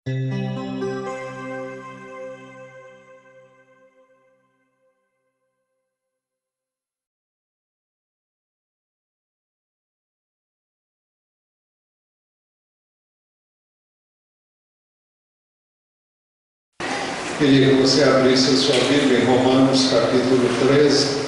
Queria que você abrisse a sua Bíblia em Romanos capítulo 13.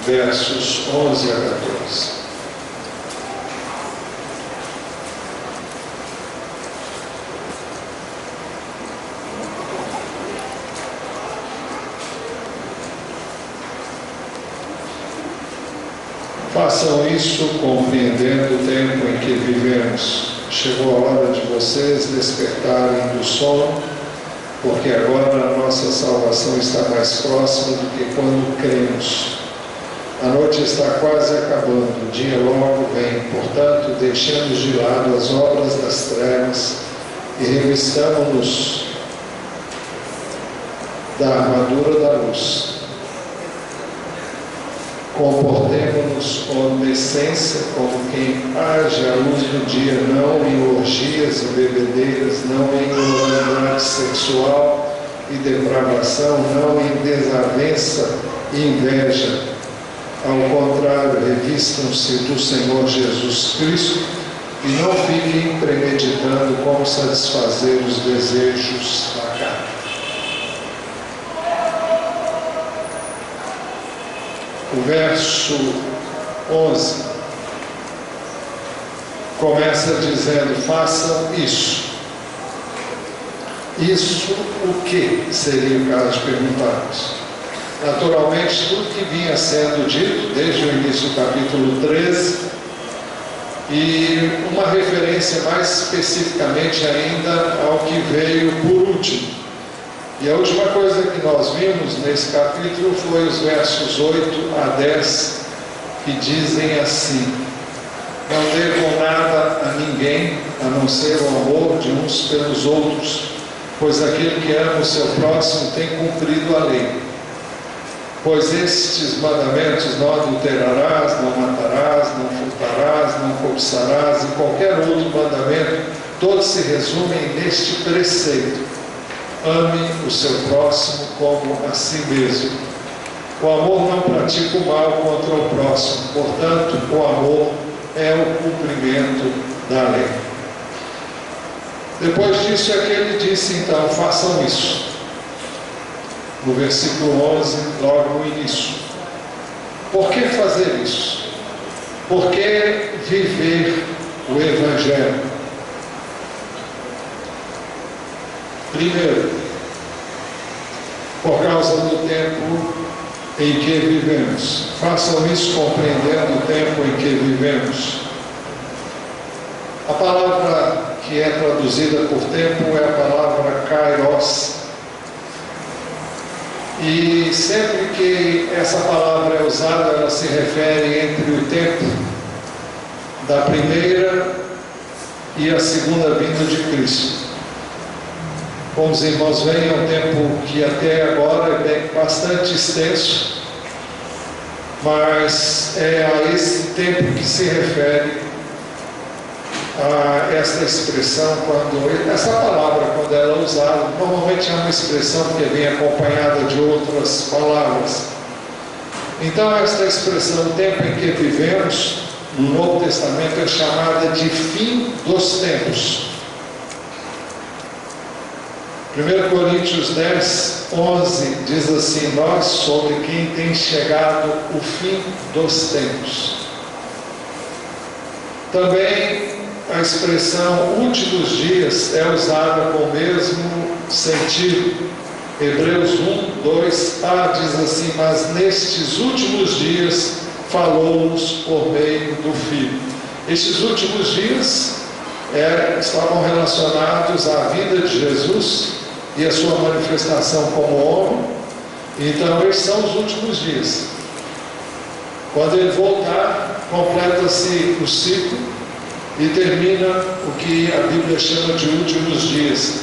Versos 11 a 14. Façam isso compreendendo o tempo em que vivemos. Chegou a hora de vocês despertarem do sono, porque agora a nossa salvação está mais próxima do que quando cremos. A noite está quase acabando, o dia logo vem. Portanto, deixemos de lado as obras das trevas e revistamos-nos da armadura da luz. Comportemo-nos com decência, como quem age à luz do dia, não em orgias e bebedeiras, não em imoralidade sexual e depravação, não em desavença e inveja. Ao contrário, revistam-se do Senhor Jesus Cristo e não fiquem premeditando como satisfazer os desejos da carne. O verso 11 começa dizendo: façam isso. Isso o que seria o caso de perguntarmos? Naturalmente, tudo que vinha sendo dito desde o início do capítulo 13 e uma referência mais especificamente ainda ao que veio por último. E a última coisa que nós vimos nesse capítulo foi os versos 8 a 10, que dizem assim: não devam nada a ninguém, a não ser o amor de uns pelos outros, pois aquele que ama o seu próximo tem cumprido a lei. Pois estes mandamentos: não adulterarás, não matarás, não furtarás, não cobiçarás, e qualquer outro mandamento, todos se resumem neste preceito: ame o seu próximo como a si mesmo. O amor não pratica o mal contra o próximo, portanto, o amor é o cumprimento da lei. Depois disso é que ele disse, então, façam isso. No versículo 11, logo no início. Por que fazer isso? Por que viver o Evangelho? Primeiro, por causa do tempo em que vivemos. Façam isso compreendendo o tempo em que vivemos. A palavra que é traduzida por tempo é a palavra kairos. E sempre que essa palavra é usada, ela se refere entre o tempo da primeira e a segunda vinda de Cristo. Como os irmãos veem, é um tempo que até agora é bastante extenso, mas é a esse tempo que se refere a esta expressão, essa palavra, quando ela é usada, normalmente é uma expressão que vem acompanhada de outras palavras. Então, esta expressão, o tempo em que vivemos, no Novo Testamento, é chamada de fim dos tempos. 1 Coríntios 10, 11 diz assim: nós, sobre quem tem chegado o fim dos tempos. Também a expressão últimos dias é usada com o mesmo sentido. Hebreus 1, 2a diz assim: mas nestes últimos dias falou-nos por meio do Filho. Estes últimos dias estavam relacionados à vida de Jesus e a sua manifestação como homem. Então esses são os últimos dias. Quando ele voltar, completa-se o ciclo e termina o que a Bíblia chama de últimos dias.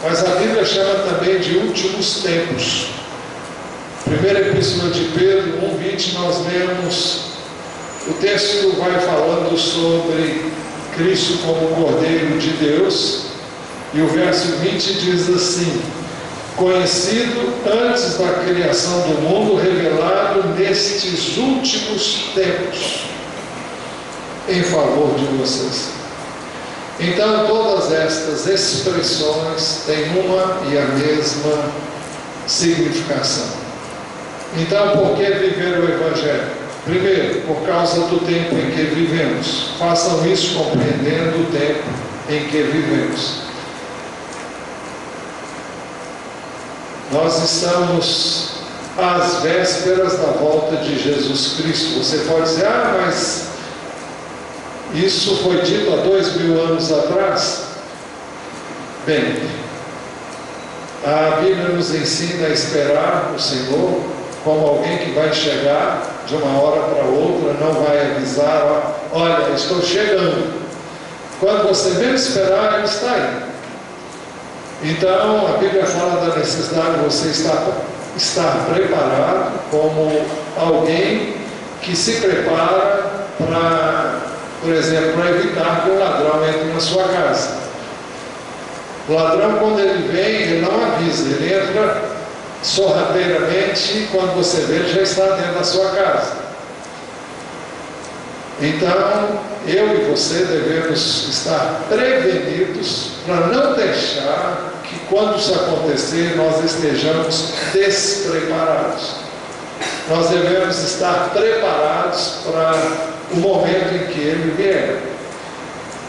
mas a Bíblia chama também de últimos tempos. Primeira Epístola de Pedro 1:20, nós lemos, o texto vai falando sobre Cristo como Cordeiro de Deus, e o verso 20 diz assim: conhecido antes da criação do mundo, revelado nestes últimos tempos, em favor de vocês. Então, todas estas expressões têm uma e a mesma significação. Então, por que viver o Evangelho? Primeiro, por causa do tempo em que vivemos. Façam isso compreendendo o tempo em que vivemos. Nós estamos às vésperas da volta de Jesus Cristo. Você pode dizer, mas isso foi dito há 2000 anos atrás? Bem, a Bíblia nos ensina a esperar o Senhor como alguém que vai chegar de uma hora para outra, não vai avisar, olha, estou chegando. Quando você menos esperar, ele está aí. Então, a Bíblia fala da necessidade de você estar preparado como alguém que se prepara para, por exemplo, para evitar que o ladrão entre na sua casa. O ladrão, quando ele vem, ele não avisa, ele entra sorrateiramente e quando você vê, já está dentro da sua casa. Então, eu e você devemos estar prevenidos para não deixar que quando isso acontecer, nós estejamos despreparados. Nós devemos estar preparados para o momento em que ele vier.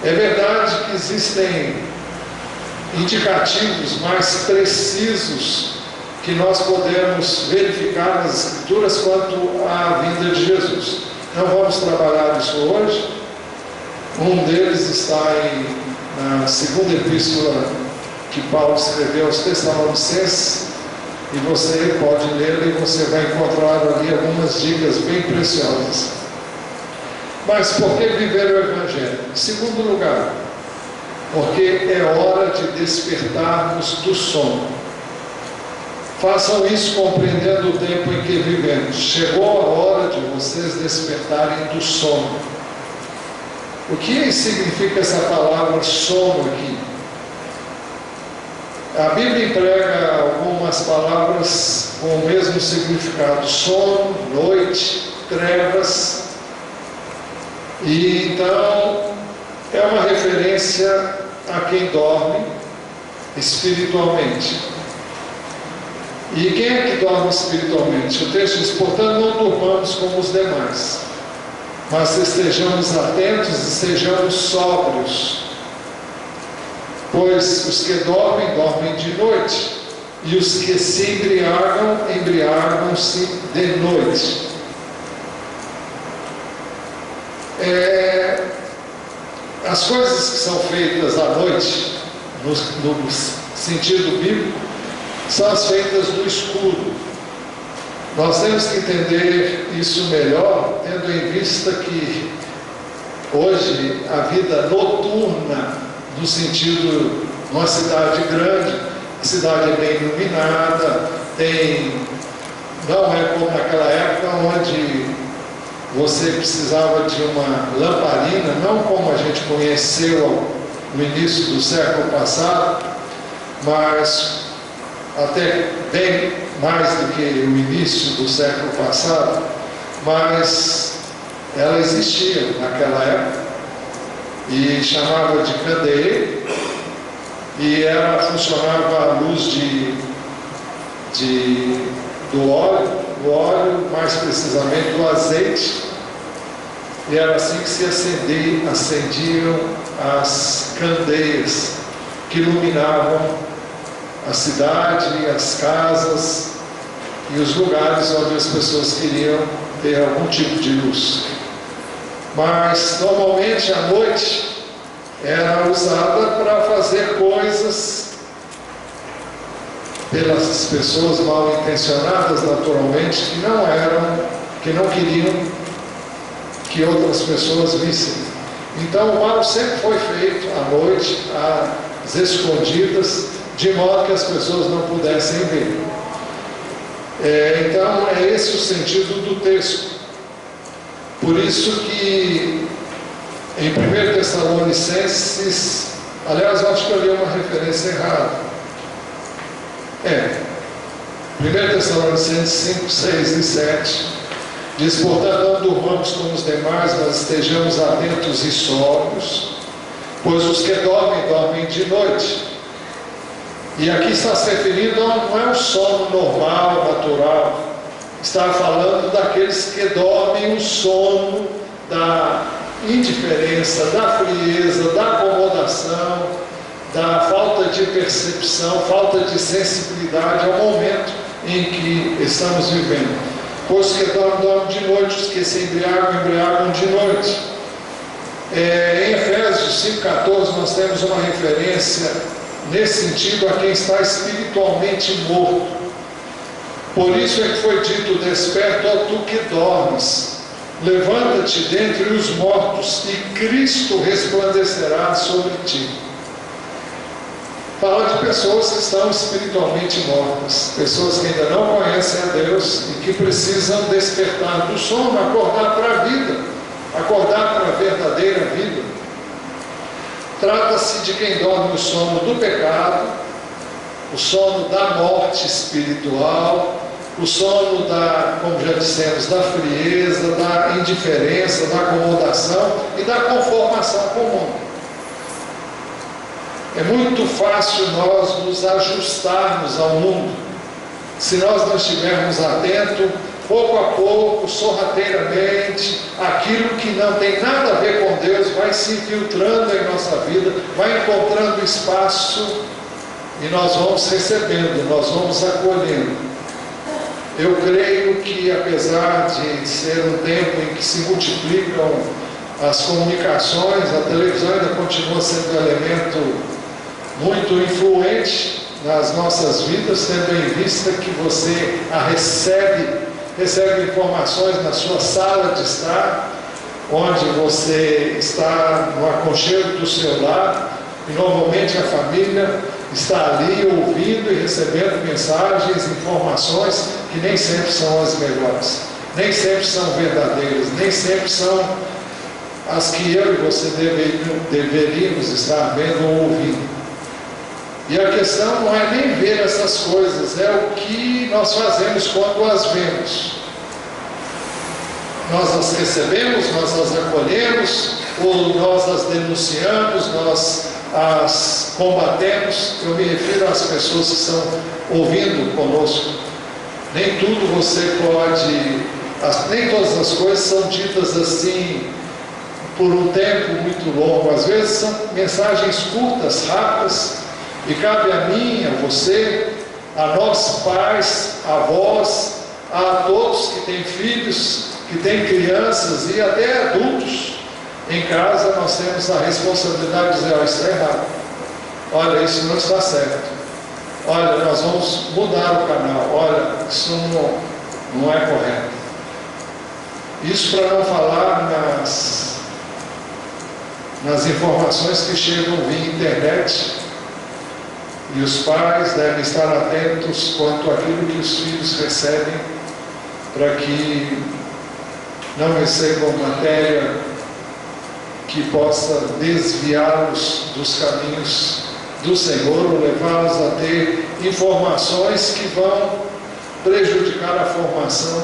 É verdade que existem indicativos mais precisos que nós podemos verificar nas Escrituras quanto à vinda de Jesus. Não vamos trabalhar isso hoje. Um deles está na segunda epístola que Paulo escreveu aos Tessalonicenses, e você pode ler e você vai encontrar ali algumas dicas bem preciosas. Mas por que viver o Evangelho? Em segundo lugar, porque é hora de despertarmos do sono. Façam isso compreendendo o tempo em que vivemos. Chegou a hora de vocês despertarem do sono. O que significa essa palavra sono aqui? A Bíblia emprega algumas palavras com o mesmo significado: sono, noite, trevas. E então é uma referência a quem dorme espiritualmente. E quem é que dorme espiritualmente? O texto diz: portanto, não durmamos como os demais, mas estejamos atentos e sejamos sóbrios. Pois os que dormem, dormem de noite, e os que se embriagam, embriagam-se de noite. As coisas que são feitas à noite, no sentido bíblico, são as feitas no escuro. Nós temos que entender isso melhor, tendo em vista que hoje a vida noturna, no sentido, numa cidade grande, a cidade é bem iluminada, não é como naquela época onde você precisava de uma lamparina, não como a gente conheceu no início do século passado, mas até bem mais do que o início do século passado, mas ela existia naquela época e chamava de candeeiro, e ela funcionava à luz do óleo, mais precisamente do azeite, e era assim que se acendiam as candeias que iluminavam a cidade, as casas e os lugares onde as pessoas queriam ter algum tipo de luz. Mas normalmente à noite era usada para fazer coisas pelas pessoas mal intencionadas, naturalmente, que não queriam que outras pessoas vissem. Então o mal sempre foi feito à noite, às escondidas, de modo que as pessoas não pudessem ver. Então, é esse o sentido do texto. Por isso que em 1 Tessalonicenses, aliás, eu acho que eu li uma referência errada. 1 Tessalonicenses 5, 6 e 7 diz: portanto, não durmamos como os demais, mas estejamos atentos e sóbrios, pois os que dormem, dormem de noite. E aqui está se referindo, não é um sono normal, natural. Está falando daqueles que dormem o sono da indiferença, da frieza, da acomodação, da falta de percepção, falta de sensibilidade ao momento em que estamos vivendo. Pois que dormem de noite, os que se embriagam de noite. Em Efésios 5,14 nós temos uma referência nesse sentido a quem está espiritualmente morto. Por isso é que foi dito: desperta, ó tu que dormes, levanta-te dentre os mortos e Cristo resplandecerá sobre ti. Fala de pessoas que estão espiritualmente mortas, pessoas que ainda não conhecem a Deus e que precisam despertar do sono, acordar para a vida, acordar para a verdadeira vida. Trata-se de quem dorme o sono do pecado, o sono da morte espiritual, o sono como já dissemos, da frieza, da indiferença, da acomodação e da conformação com o mundo. É muito fácil nós nos ajustarmos ao mundo, se nós não estivermos atentos, pouco a pouco, sorrateiramente, aquilo que não tem nada a ver com Deus vai se infiltrando em nossa vida, vai encontrando espaço e nós vamos recebendo, nós vamos acolhendo. Eu creio que, apesar de ser um tempo em que se multiplicam as comunicações, a televisão ainda continua sendo um elemento muito influente nas nossas vidas, tendo em vista que você recebe informações na sua sala de estar, onde você está no aconchego do seu lar, e normalmente a família está ali ouvindo e recebendo mensagens, informações que nem sempre são as melhores, nem sempre são verdadeiras, nem sempre são as que eu e você deveríamos estar vendo ou ouvindo. E a questão não é nem ver essas coisas, é o que nós fazemos quando as vemos. Nós as recebemos, nós as acolhemos, ou nós as denunciamos, nós as combatemos. Eu me refiro às pessoas que estão ouvindo conosco. Nem tudo você pode, nem todas as coisas são ditas assim por um tempo muito longo. Às vezes são mensagens curtas, rápidas, e cabe a mim, a você, a nós pais, avós, a todos que têm filhos, que têm crianças e até adultos em casa, nós temos a responsabilidade de dizer: olha, isso está errado, olha, isso não está certo, olha, nós vamos mudar o canal, olha, isso não é correto. Isso para não falar nas informações que chegam via internet. E os pais devem estar atentos quanto àquilo que os filhos recebem, para que não recebam matéria que possa desviá-los dos caminhos do Senhor, ou levá-los a ter informações que vão prejudicar a formação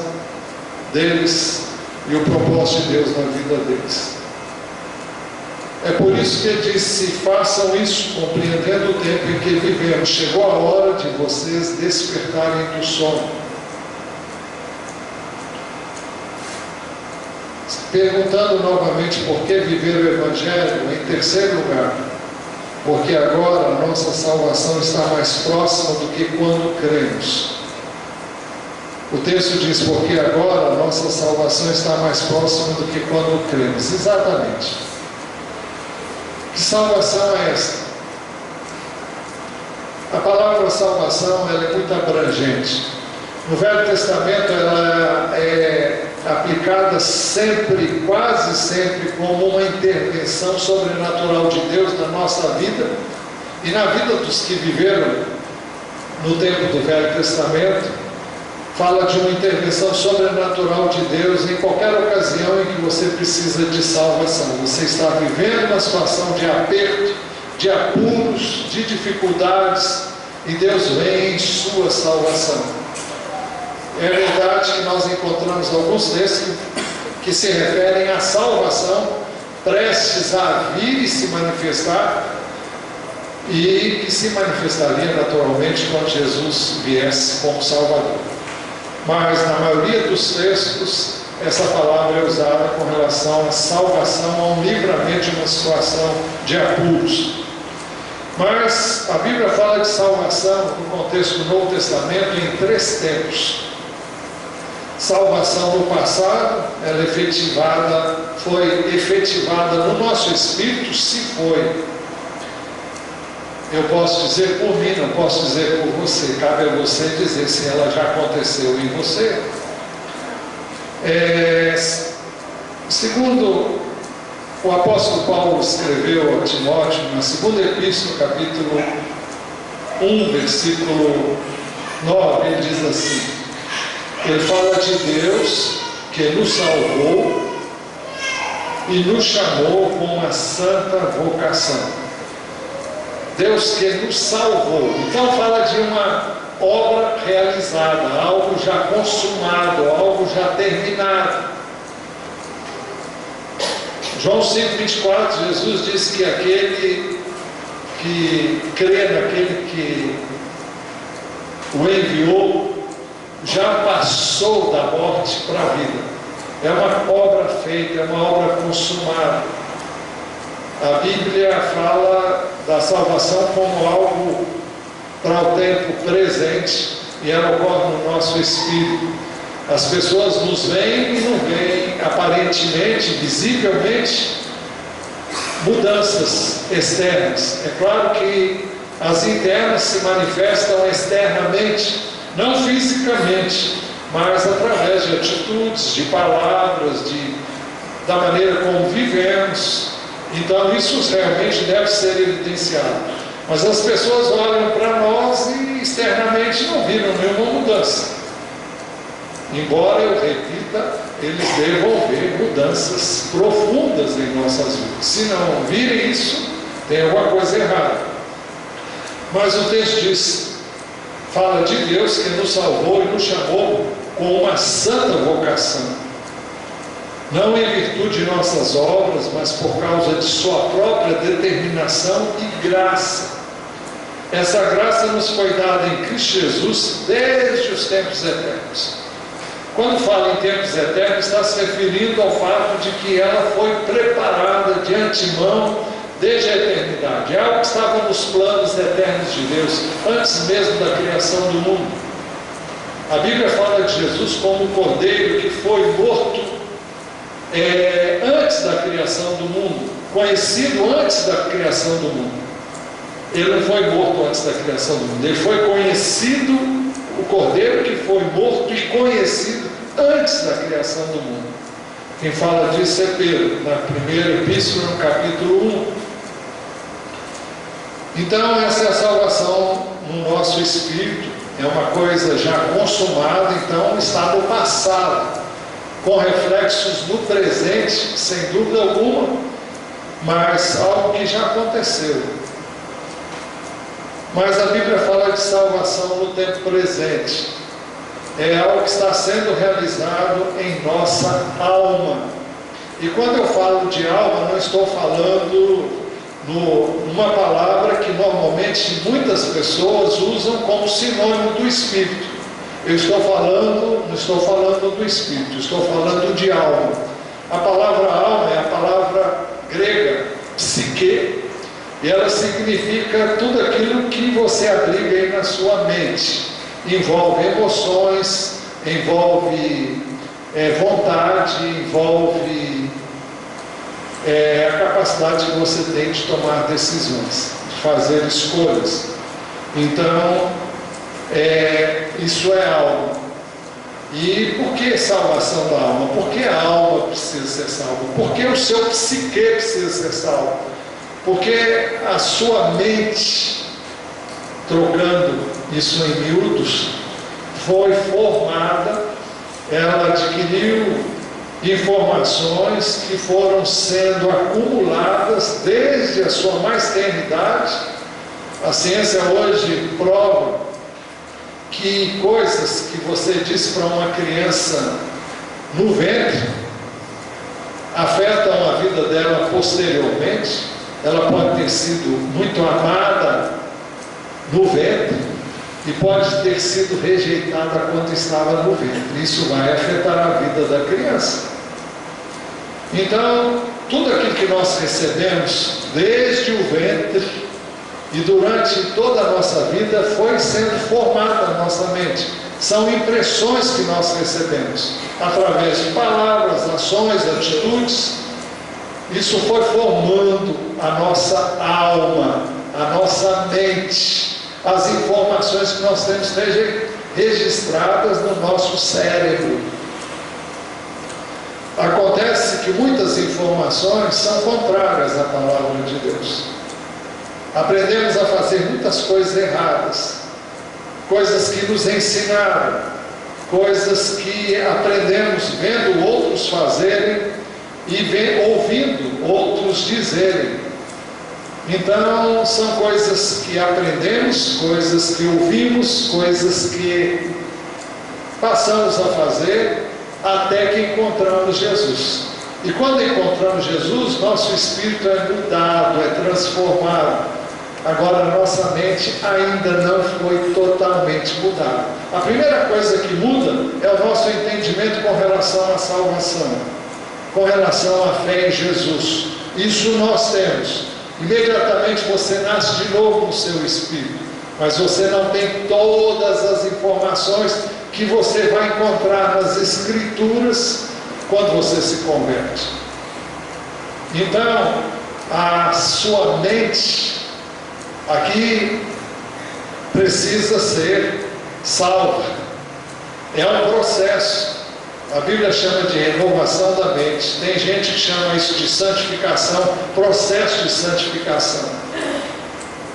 deles e o propósito de Deus na vida deles. É por isso que ele disse: façam isso, compreendendo o tempo em que vivemos. Chegou a hora de vocês despertarem do sono. Perguntando novamente por que viver o Evangelho, em terceiro lugar, porque agora a nossa salvação está mais próxima do que quando cremos. O texto diz: porque agora a nossa salvação está mais próxima do que quando cremos. Exatamente. Que salvação é esta? A palavra salvação ela é muito abrangente. No Velho Testamento ela é aplicada sempre, quase sempre, como uma intervenção sobrenatural de Deus na nossa vida, E na vida dos que viveram no tempo do Velho Testamento, fala de uma intervenção sobrenatural de Deus em qualquer ocasião em que você precisa de salvação. Você está vivendo uma situação de aperto, de apuros, de dificuldades, e Deus vem em sua salvação. É verdade que nós encontramos alguns textos que se referem à salvação prestes a vir e se manifestar, e que se manifestaria naturalmente quando Jesus viesse como Salvador. Mas na maioria dos textos, essa palavra é usada com relação à salvação, a um livramento de uma situação de apuros. Mas a Bíblia fala de salvação, no contexto do Novo Testamento, em 3 tempos. Salvação no passado, ela foi efetivada no nosso espírito, se foi. Eu posso dizer por mim, não posso dizer por você. Cabe a você dizer se ela já aconteceu em você. Segundo o apóstolo Paulo escreveu a Timóteo, na segunda epístola, capítulo 1, versículo 9, ele diz assim, ele fala de Deus que nos salvou e nos chamou com uma santa vocação. Deus que nos salvou. Então fala de uma obra realizada, algo já consumado, algo já terminado. João 5,24, Jesus disse que aquele que crê naquele que o enviou, já passou da morte para a vida. É uma obra feita, é uma obra consumada. A Bíblia fala da salvação como algo para o tempo presente, e ela ocorre no nosso espírito. As pessoas nos veem e não veem aparentemente, visivelmente, mudanças externas. É claro que as internas se manifestam externamente, não fisicamente, mas através de atitudes, de palavras, da maneira como vivemos. Então isso realmente deve ser evidenciado. Mas as pessoas olham para nós e externamente não viram nenhuma mudança. Embora, eu repita, eles devam ver mudanças profundas em nossas vidas. Se não virem isso, tem alguma coisa errada. Mas o texto diz, fala de Deus que nos salvou e nos chamou com uma santa vocação. Não em virtude de nossas obras, mas por causa de sua própria determinação e graça. Essa graça nos foi dada em Cristo Jesus desde os tempos eternos. Quando fala em tempos eternos, está se referindo ao fato de que ela foi preparada de antemão desde a eternidade. É algo que estava nos planos eternos de Deus, antes mesmo da criação do mundo. A Bíblia fala de Jesus como o cordeiro que foi morto antes da criação do mundo, conhecido antes da criação do mundo. Ele não foi morto antes da criação do mundo, ele foi conhecido, o cordeiro que foi morto e conhecido antes da criação do mundo. Quem fala disso é Pedro, na primeira epístola, no capítulo 1. Então essa é a salvação no nosso espírito, é uma coisa já consumada, então está no passado, com reflexos no presente, sem dúvida alguma, mas algo que já aconteceu. Mas a Bíblia fala de salvação no tempo presente. É algo que está sendo realizado em nossa alma. E quando eu falo de alma, não estou falando numa palavra que normalmente muitas pessoas usam como sinônimo do Espírito. Não estou falando do Espírito, estou falando de alma. A palavra alma é a palavra grega, psique, e ela significa tudo aquilo que você abriga aí na sua mente. Envolve emoções, envolve vontade, envolve a capacidade que você tem de tomar decisões, de fazer escolhas. Então, isso é alma. E por que salvação da alma? Por que a alma precisa ser salva? Por que o seu psique precisa ser salvo? Porque a sua mente, trocando isso em miúdos, foi formada, ela adquiriu informações que foram sendo acumuladas desde a sua mais tenra idade. A ciência hoje prova que coisas que você disse para uma criança no ventre afetam a vida dela posteriormente. Ela pode ter sido muito amada no ventre e pode ter sido rejeitada quando estava no ventre. Isso vai afetar a vida da criança. Então, tudo aquilo que nós recebemos desde o ventre e durante toda a nossa vida foi sendo formada na nossa mente. São impressões que nós recebemos através de palavras, ações, atitudes. Isso foi formando a nossa alma, a nossa mente, as informações que nós temos registradas no nosso cérebro. Acontece que muitas informações são contrárias à palavra de Deus. Aprendemos a fazer muitas coisas erradas, coisas que nos ensinaram, coisas que aprendemos vendo outros fazerem e ouvindo outros dizerem. Então, são coisas que aprendemos, coisas que ouvimos, coisas que passamos a fazer até que encontramos Jesus. E quando encontramos Jesus, nosso espírito é mudado, é transformado. Agora, a nossa mente ainda não foi totalmente mudada. A primeira coisa que muda é o nosso entendimento com relação à salvação, com relação à fé em Jesus. Isso nós temos. Imediatamente você nasce de novo no seu espírito, mas você não tem todas as informações que você vai encontrar nas Escrituras quando você se converte. Então, a sua mente aqui precisa ser salva. É um processo. A Bíblia chama de renovação da mente. Tem gente que chama isso de santificação, processo de santificação.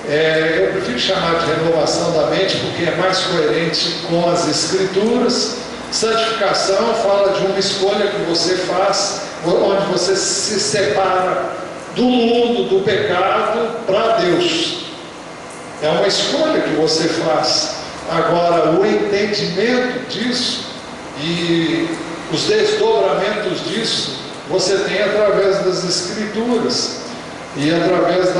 Eu prefiro chamar de renovação da mente porque é mais coerente com as Escrituras. Santificação fala de uma escolha que você faz, onde você se separa do mundo, do pecado, para Deus. É uma escolha que você faz. Agora, o entendimento disso e os desdobramentos disso, você tem através das Escrituras. E através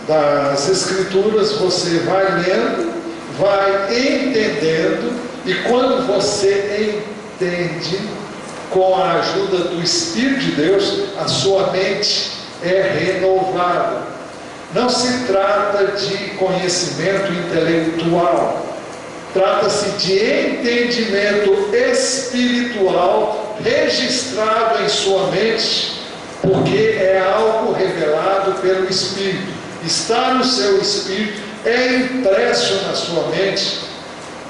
das Escrituras você vai lendo, vai entendendo, e quando você entende, com a ajuda do Espírito de Deus, a sua mente é renovada. Não se trata de conhecimento intelectual, trata-se de entendimento espiritual registrado em sua mente, porque é algo revelado pelo Espírito. Está no seu espírito, é impresso na sua mente,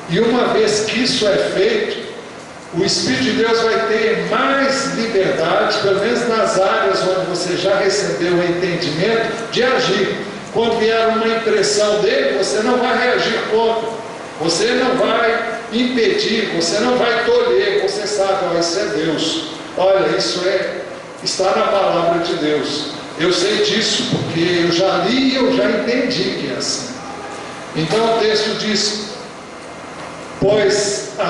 e uma vez que isso é feito, o Espírito de Deus vai ter mais liberdade, pelo menos nas áreas onde você já recebeu o entendimento, de agir. Quando vier uma impressão dele, você não vai reagir contra, você não vai impedir, você não vai tolher, você sabe, isso é Deus, olha, isso está na palavra de Deus. Eu sei disso, porque eu já li e eu já entendi que é assim. Então o texto diz: pois a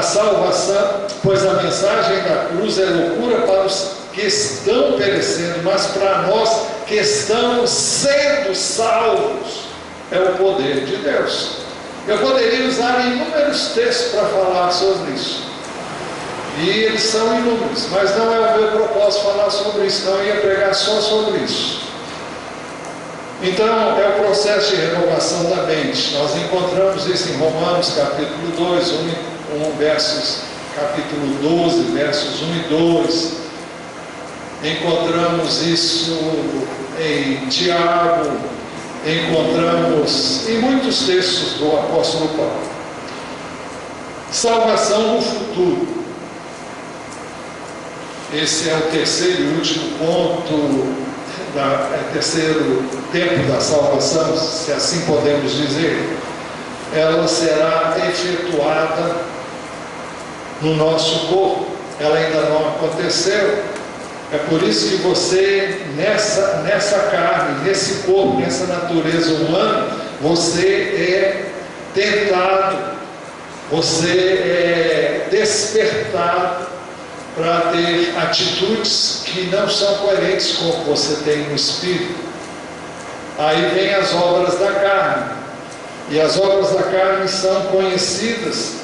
mensagem da cruz é loucura para os que estão perecendo, mas para nós que estamos sendo salvos, é o poder de Deus. Eu poderia usar inúmeros textos para falar sobre isso, e eles são inúmeros, mas não é o meu propósito falar sobre isso, não, eu ia pregar só sobre isso. Então, é o processo de renovação da mente. Nós encontramos isso em Romanos capítulo 2, capítulo 12, versos 1 e 2. Encontramos isso em Tiago, encontramos em muitos textos do apóstolo Paulo. Salvação no futuro. Esse é o terceiro e último ponto terceiro tempo da salvação, se assim podemos dizer, ela será efetuada no nosso corpo. Ela ainda não aconteceu. É por isso que você, nessa carne, nesse corpo, nessa natureza humana, você é tentado, você é despertado para ter atitudes que não são coerentes com o que você tem no Espírito. Aí vem as obras da carne. E as obras da carne são conhecidas.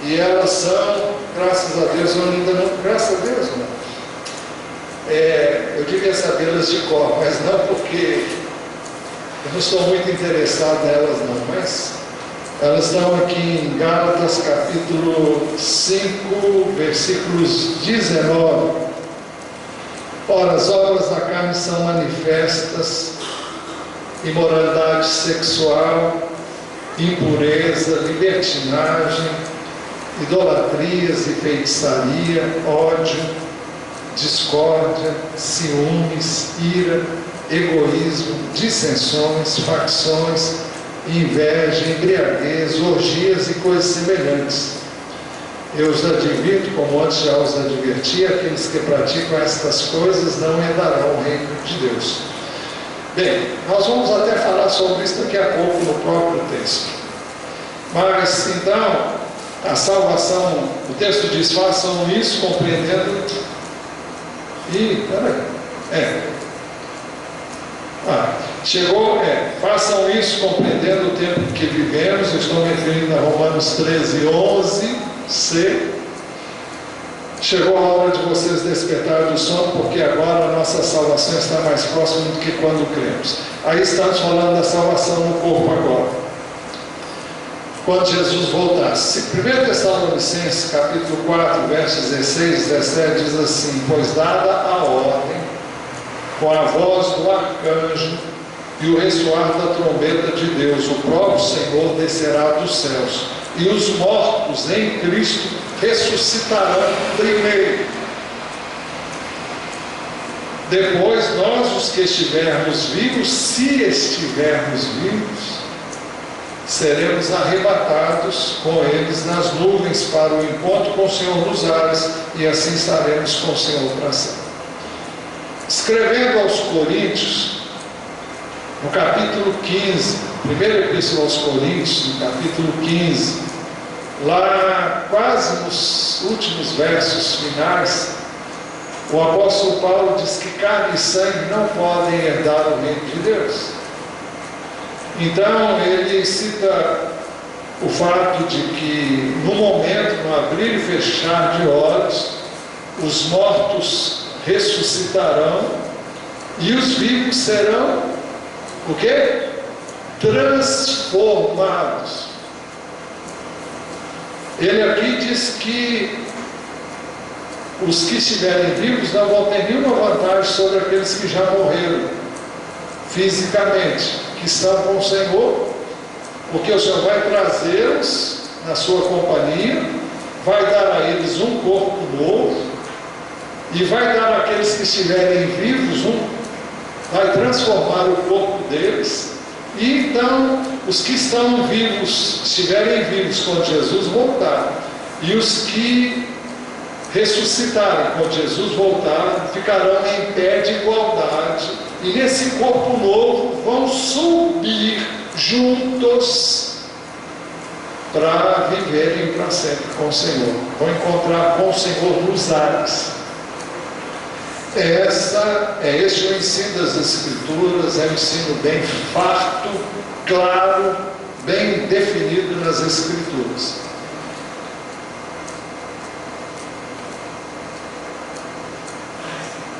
E elas são, graças a Deus, eu ainda não... Graças a Deus, não. Eu devia sabê-las de cor, mas não porque eu não estou muito interessado nelas não, mas elas estão aqui em Gálatas capítulo 5, versículos 19. Ora, as obras da carne são manifestas: imoralidade sexual, impureza, libertinagem, idolatrias e feitiçaria, ódio, discórdia, ciúmes, ira, egoísmo, dissensões, facções, inveja, embriaguez, orgias e coisas semelhantes. Eu os advirto, como antes já os adverti, aqueles que praticam estas coisas não herdarão o reino de Deus. Bem, nós vamos até falar sobre isso daqui a pouco no próprio texto. Mas, então, a salvação, o texto diz: façam isso compreendendo... façam isso compreendendo o tempo em que vivemos. Eu estou me referindo a Romanos 13, 11, C. Chegou a hora de vocês despertarem do sono, porque agora a nossa salvação está mais próxima do que quando cremos. Aí estamos falando da salvação no corpo agora. Quando Jesus voltasse. 1 Tessalonicenses capítulo 4, versos 16 e 17 diz assim: pois dada a ordem, com a voz do arcanjo e o ressoar da trombeta de Deus, o próprio Senhor descerá dos céus, e os mortos em Cristo ressuscitarão primeiro. Depois nós, os que estivermos vivos, se estivermos vivos, seremos arrebatados com eles nas nuvens para o encontro com o Senhor nos ares, e assim estaremos com o Senhor para sempre. Escrevendo aos Coríntios, no capítulo 15, primeira epístola aos Coríntios, no capítulo 15, lá quase nos últimos versos finais, o apóstolo Paulo diz que carne e sangue não podem herdar o reino de Deus. Então ele cita o fato de que no momento, no abrir e fechar de olhos, os mortos ressuscitarão e os vivos serão o quê? Transformados. Ele aqui diz que os que estiverem vivos não vão ter nenhuma vantagem sobre aqueles que já morreram fisicamente, que estão com o Senhor, porque o Senhor vai trazê-los na sua companhia, vai dar a eles um corpo novo, e vai dar àqueles que estiverem vivos, vai transformar o corpo deles, e então os que estão vivos, estiverem vivos quando Jesus voltar, e os que ressuscitarem quando Jesus voltar, ficarão em pé de igualdade, e nesse corpo novo vão subir juntos para viverem para sempre com o Senhor, vão encontrar com o Senhor nos ares. Este é o ensino das Escrituras, é um ensino bem farto, claro, bem definido nas Escrituras.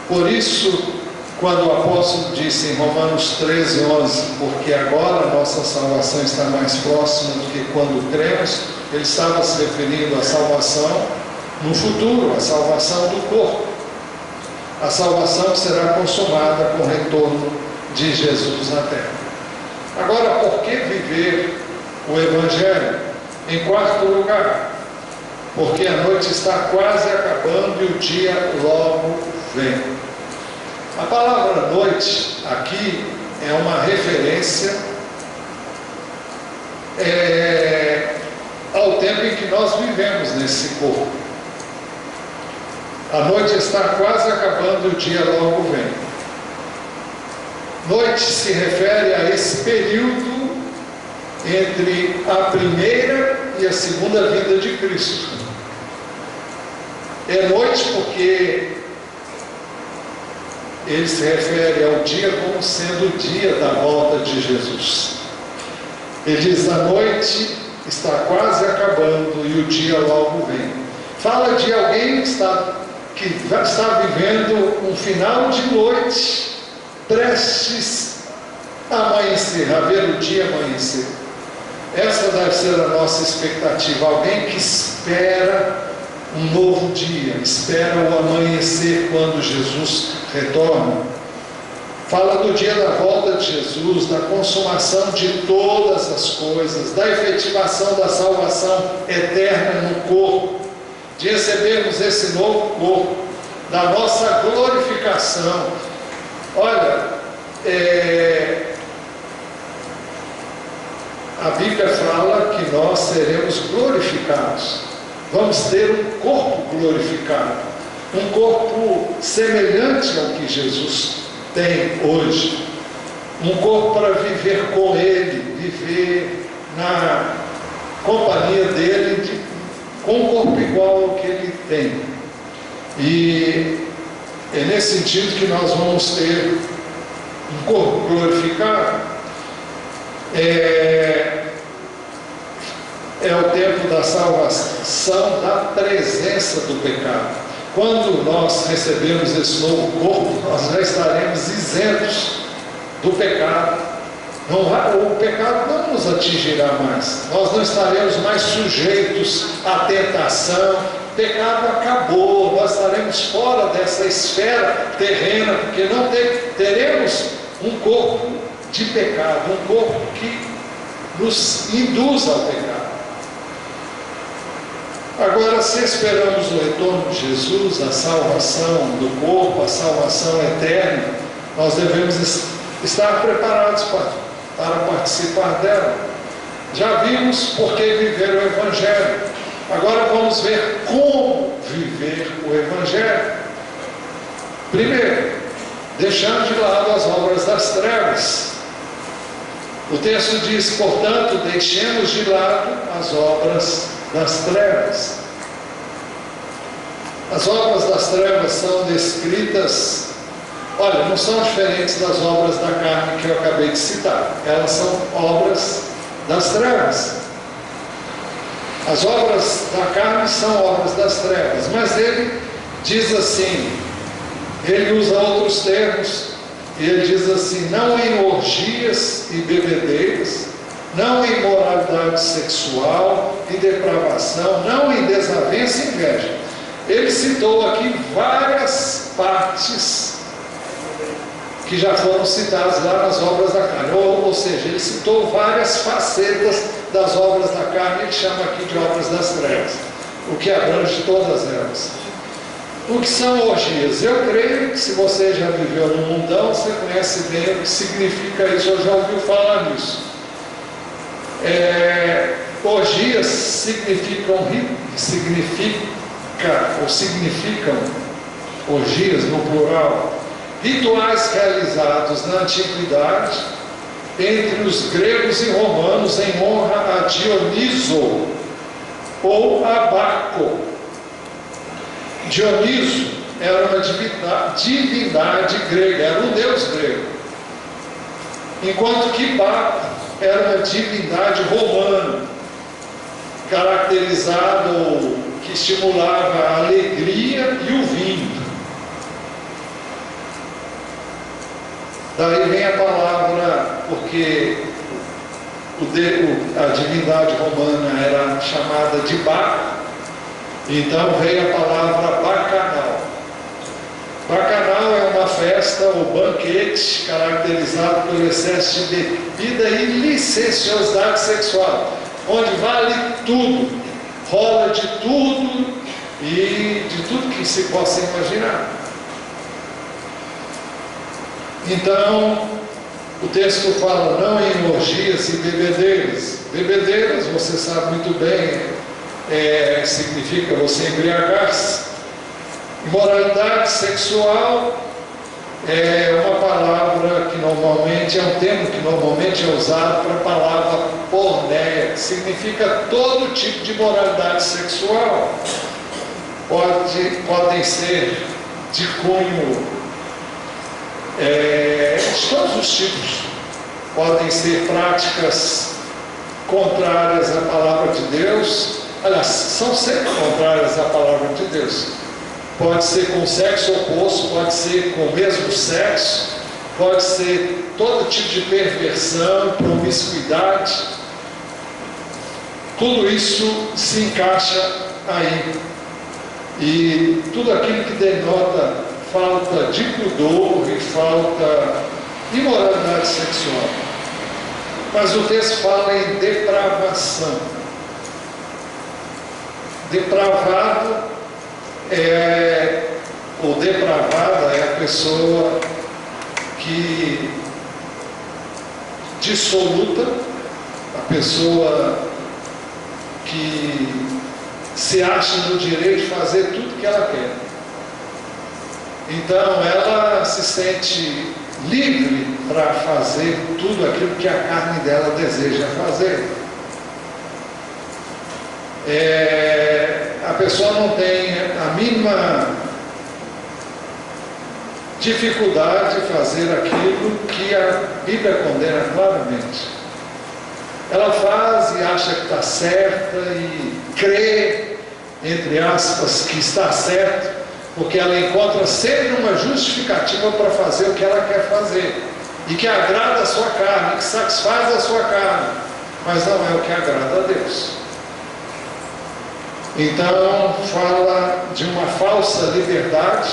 Por isso, quando o apóstolo disse em Romanos 13, 11, porque agora a nossa salvação está mais próxima do que quando cremos, ele estava se referindo à salvação no futuro, a salvação do corpo. A salvação que será consumada com o retorno de Jesus na terra. Agora, por que viver o Evangelho? Em quarto lugar, porque a noite está quase acabando e o dia logo vem. A palavra noite aqui é uma referência ao tempo em que nós vivemos nesse corpo. A noite está quase acabando e o dia logo vem. Noite se refere a esse período entre a primeira e a segunda vinda de Cristo. É noite porque ele se refere ao dia como sendo o dia da volta de Jesus. Ele diz: a noite está quase acabando e o dia logo vem. Fala de alguém que está vivendo um final de noite, prestes a amanhecer, a ver o dia amanhecer. Essa deve ser a nossa expectativa. Alguém que espera um novo dia, espera o amanhecer quando Jesus retorna. Fala do dia da volta de Jesus, da consumação de todas as coisas, da efetivação da salvação eterna no corpo, de recebermos esse novo corpo, da nossa glorificação. Olha, a Bíblia fala que nós seremos glorificados. Vamos ter um corpo glorificado, um corpo semelhante ao que Jesus tem hoje, um corpo para viver com Ele, viver na companhia dEle, com um corpo igual ao que Ele tem. E é nesse sentido que nós vamos ter um corpo glorificado. É o tempo da salvação, da presença do pecado. Quando nós recebemos esse novo corpo, nós já estaremos isentos do pecado. O pecado não nos atingirá mais. Nós não estaremos mais sujeitos à tentação. O pecado acabou. Nós estaremos fora dessa esfera terrena, porque não teremos um corpo de pecado, um corpo que nos induz ao pecado. Agora, se esperamos o retorno de Jesus, a salvação do corpo, a salvação eterna, nós devemos estar preparados para participar dela. Já vimos por que viver o Evangelho. Agora vamos ver como viver o Evangelho. Primeiro, deixando de lado as obras das trevas. O texto diz: portanto, deixemos de lado as obras das trevas. As obras das trevas são descritas, olha, não são diferentes das obras da carne que eu acabei de citar. Elas são obras das trevas. As obras da carne são obras das trevas, mas ele diz assim, ele usa outros termos, ele diz assim: não em orgias e bebedeiras, não em imoralidade sexual e depravação, não em desavença e inveja. Ele citou aqui várias partes que já foram citadas lá nas obras da carne, ou seja, ele citou várias facetas das obras da carne, ele chama aqui de obras das trevas, o que abrange todas elas. O que são orgias? Eu creio que se você já viveu no mundão, você conhece bem o que significa isso, ou já ouviu falar nisso. Orgias significam orgias no plural, rituais realizados na antiguidade entre os gregos e romanos em honra a Dioniso ou a Baco. Dioniso era uma divindade grega, era um deus grego, enquanto que Baco era uma divindade romana, caracterizado, que estimulava a alegria e o vinho. Daí vem a palavra, porque a divindade romana era chamada de Baco, então veio a palavra bacanal. Bacanal é uma festa ou banquete caracterizado pelo excesso de bebida e licenciosidade sexual, onde vale tudo, rola de tudo e de tudo que se possa imaginar. Então, o texto fala não em orgias e bebedeiras. Bebedeiras, você sabe muito bem, significa você embriagar-se. Imoralidade sexual é uma palavra que normalmente, é um termo que normalmente é usado para a palavra porneia, que significa todo tipo de moralidade sexual. Podem ser de cunho de todos os tipos. Podem ser práticas contrárias à palavra de Deus. Aliás, são sempre contrárias à palavra de Deus. Pode ser com sexo oposto, pode ser com o mesmo sexo, pode ser todo tipo de perversão, promiscuidade. Tudo isso se encaixa aí. E tudo aquilo que denota falta de pudor e falta de imoralidade sexual. Mas o texto fala em depravação. Depravado ou depravada é a pessoa que dissoluta, a pessoa que se acha no direito de fazer tudo que ela quer. Então ela se sente livre para fazer tudo aquilo que a carne dela deseja fazer. A pessoa não tem a mínima dificuldade de fazer aquilo que a Bíblia condena claramente. Ela faz e acha que está certa e crê, entre aspas, que está certo, porque ela encontra sempre uma justificativa para fazer o que ela quer fazer, e que agrada a sua carne, que satisfaz a sua carne, mas não é o que agrada a Deus. Então fala de uma falsa liberdade,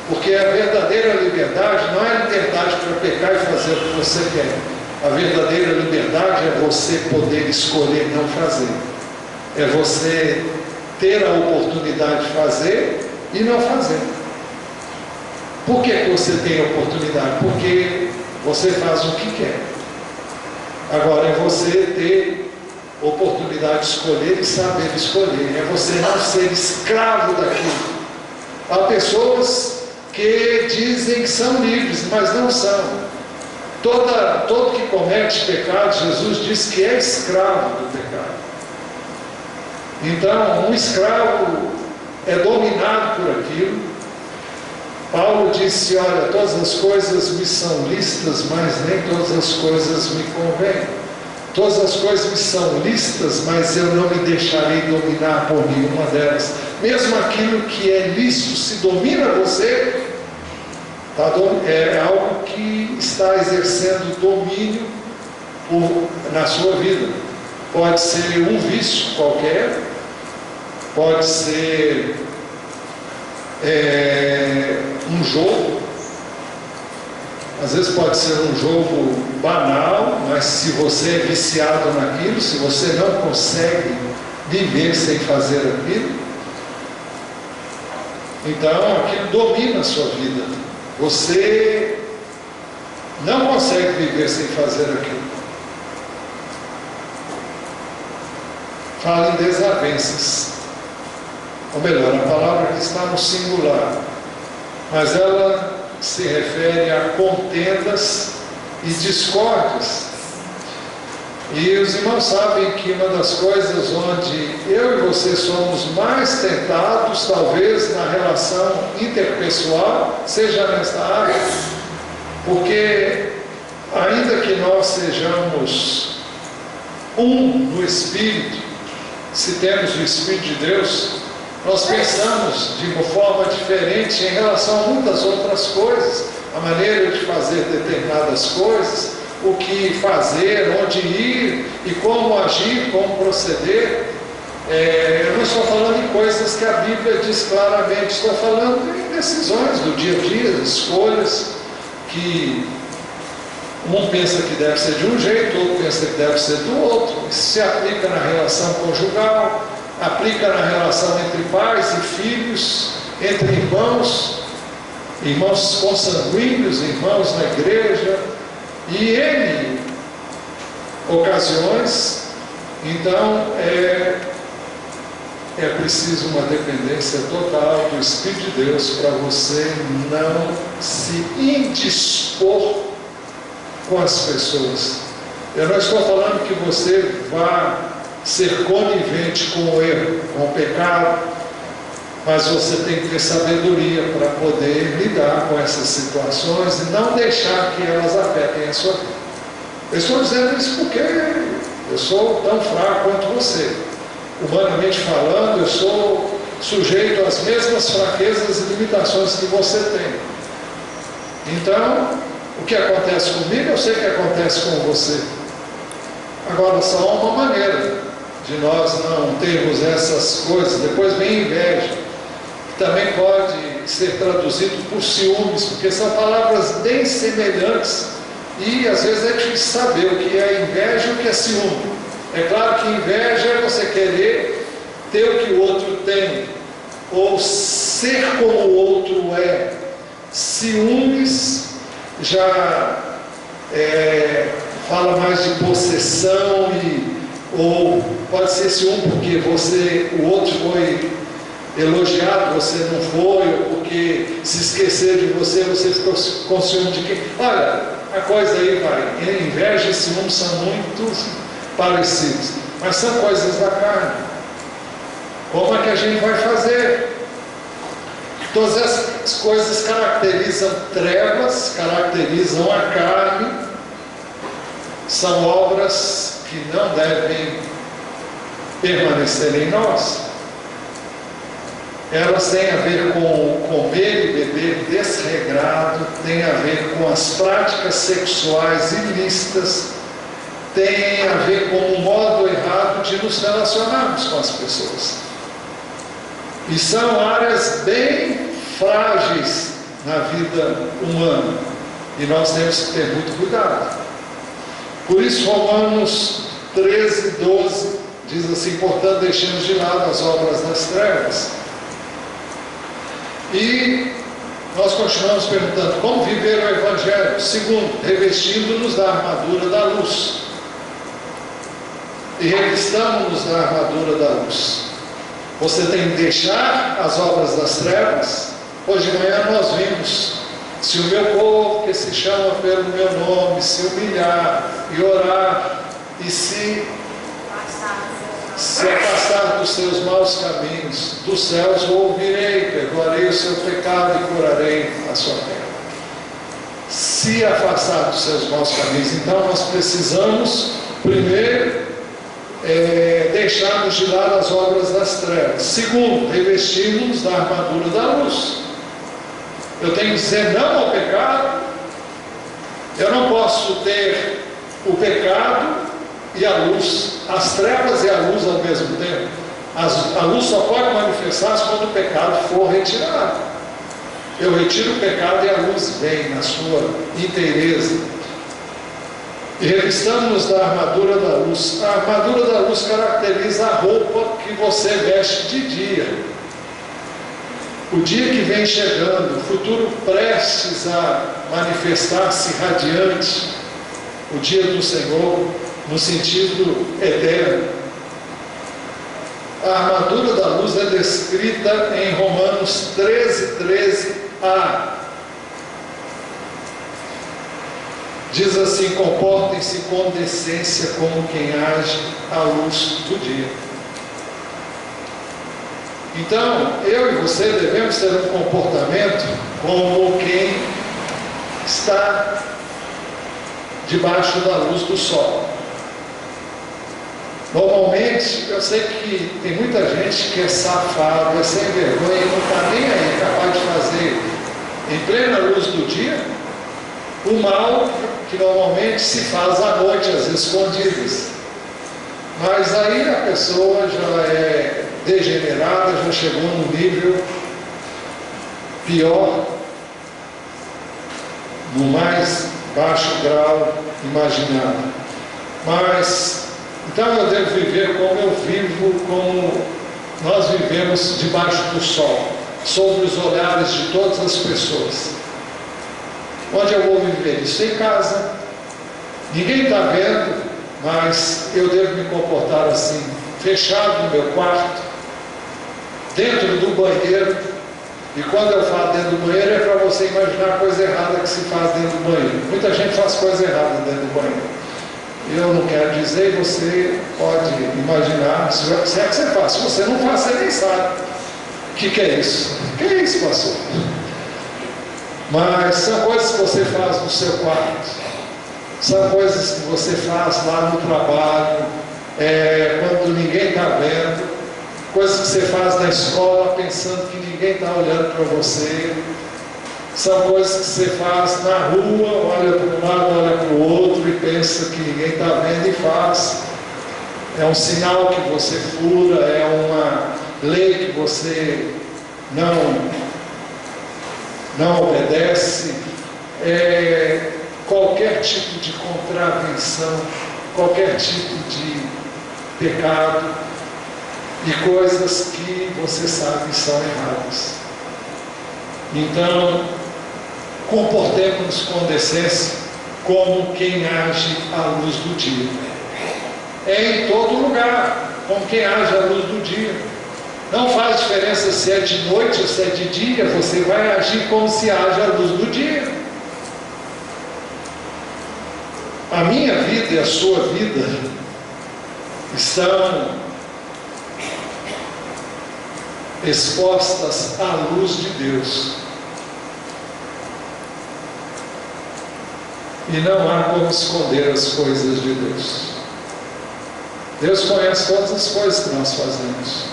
porque a verdadeira liberdade não é liberdade para pecar e fazer o que você quer. A verdadeira liberdade é você poder escolher não fazer. É você ter a oportunidade de fazer e não fazer. Por que você tem a oportunidade? Porque você faz o que quer. Agora é você ter oportunidade de escolher e saber escolher. É você não ser escravo daquilo. Há pessoas que dizem que são livres, mas não são. Todo que comete pecado, Jesus diz que é escravo do pecado. Então, um escravo é dominado por aquilo. Paulo disse: olha, todas as coisas me são lícitas, mas nem todas as coisas me convêm. Todas as coisas me são lícitas, mas eu não me deixarei dominar por nenhuma delas. Mesmo aquilo que é lícito, se domina você, é algo que está exercendo domínio na sua vida. Pode ser um vício qualquer, pode ser um jogo. Às vezes pode ser um jogo banal, mas se você é viciado naquilo, se você não consegue viver sem fazer aquilo, então aquilo domina a sua vida. Você não consegue viver sem fazer aquilo. Fala em desavenças. Ou melhor, a palavra que está no singular, mas ela se refere a contendas e discórdias. E os irmãos sabem que uma das coisas onde eu e você somos mais tentados, talvez na relação interpessoal, seja nesta área, porque ainda que nós sejamos um no Espírito, se temos o Espírito de Deus, nós pensamos de uma forma diferente em relação a muitas outras coisas, a maneira de fazer determinadas coisas, o que fazer, onde ir e como agir, como proceder. Eu não estou falando em coisas que a Bíblia diz claramente, estou falando em decisões do dia a dia, escolhas que um pensa que deve ser de um jeito, outro pensa que deve ser do outro. Isso se aplica na relação conjugal, aplica na relação entre pais e filhos, entre irmãos. irmãos consanguíneos, irmãos na igreja, e em ocasiões, então é preciso uma dependência total do Espírito de Deus para você não se indispor com as pessoas. Eu não estou falando que você vá ser conivente com o erro, com o pecado, mas você tem que ter sabedoria para poder lidar com essas situações e não deixar que elas afetem a sua vida. Eu estou dizendo isso porque eu sou tão fraco quanto você. Humanamente falando, eu sou sujeito às mesmas fraquezas e limitações que você tem. Então, o que acontece comigo, eu sei que acontece com você. Agora, só há uma maneira de nós não termos essas coisas. Depois vem inveja, que também pode ser traduzido por ciúmes, porque são palavras bem semelhantes e às vezes é difícil saber o que é inveja e o que é ciúme. É claro que inveja é você querer ter o que o outro tem, ou ser como o outro é. Ciúmes já fala mais de possessão, ou pode ser ciúme porque o outro foi elogiado, você não foi, ou porque se esquecer de você, você ficou com ciúme de quem? Olha, a coisa aí vai. Inveja e ciúme são muito parecidos, mas são coisas da carne. Como é que a gente vai fazer? Todas essas coisas caracterizam trevas, caracterizam a carne, são obras que não devem permanecer em nós. Elas têm a ver com comer e beber desregrado, têm a ver com as práticas sexuais ilícitas, tem a ver com o modo errado de nos relacionarmos com as pessoas. E são áreas bem frágeis na vida humana. E nós temos que ter muito cuidado. Por isso, Romanos 13, 12 diz assim: portanto, deixemos de lado as obras das trevas. E nós continuamos perguntando: como viver o Evangelho? Segundo, revestindo-nos da armadura da luz. E revistamos-nos da armadura da luz. Você tem que deixar as obras das trevas. Hoje de manhã nós vimos: se o meu povo, que se chama pelo meu nome, se humilhar e orar, e se afastar dos seus maus caminhos, dos céus eu ouvirei, perdoarei o seu pecado e curarei a sua terra. Se afastar dos seus maus caminhos. Então nós precisamos primeiro deixarmos de lado as obras das trevas. Segundo, revestirmos da armadura da luz. Eu tenho que dizer não ao pecado. Eu não posso ter o pecado e a luz, as trevas e a luz ao mesmo tempo. A luz só pode manifestar-se quando o pecado for retirado. Eu retiro o pecado e a luz vem na sua inteireza. E revistamos-nos da armadura da luz. A armadura da luz caracteriza a roupa que você veste de dia. O dia que vem chegando, o futuro prestes a manifestar-se radiante, o dia do Senhor, no sentido eterno. A armadura da luz é descrita em Romanos 13, 13a. Diz assim: comportem-se com decência como quem age à luz do dia. Então, eu e você devemos ter um comportamento como quem está debaixo da luz do sol. Normalmente, eu sei que tem muita gente que é safada, é sem vergonha, não está nem aí, capaz de fazer em plena luz do dia o mal que normalmente se faz à noite, às vezes escondidas. Mas aí a pessoa já é degenerada, já chegou num nível pior, no mais baixo grau imaginável. Mas, então eu devo viver como eu vivo, como nós vivemos debaixo do sol. sobre os olhares de todas as pessoas. Onde eu vou viver isso? Em casa. Ninguém está vendo, mas eu devo me comportar assim, fechado no meu quarto, dentro do banheiro. E quando eu falo dentro do banheiro, é para você imaginar a coisa errada que se faz dentro do banheiro. Muita gente faz coisa errada dentro do banheiro. Eu não quero dizer, você pode imaginar, se é que você faz. Se você não faz, você nem sabe. O que é isso? O que é isso, pastor? Mas são coisas que você faz no seu quarto. São coisas que você faz lá no trabalho, quando ninguém está vendo. Coisas que você faz na escola pensando que ninguém está olhando para você. São coisas que você faz na rua, olha para um lado, olha para o outro e pensa que ninguém está vendo e faz. É um sinal que você fura, é uma lei que você não obedece. Qualquer tipo de contravenção, qualquer tipo de pecado e coisas que você sabe que são erradas. Então, comportemos-nos com decência como quem age à luz do dia. É em todo lugar, como quem age à luz do dia. Não faz diferença se é de noite ou se é de dia, você vai agir como se age à luz do dia. A minha vida e a sua vida estão expostas à luz de Deus. E não há como esconder as coisas de Deus. Deus conhece todas as coisas que nós fazemos.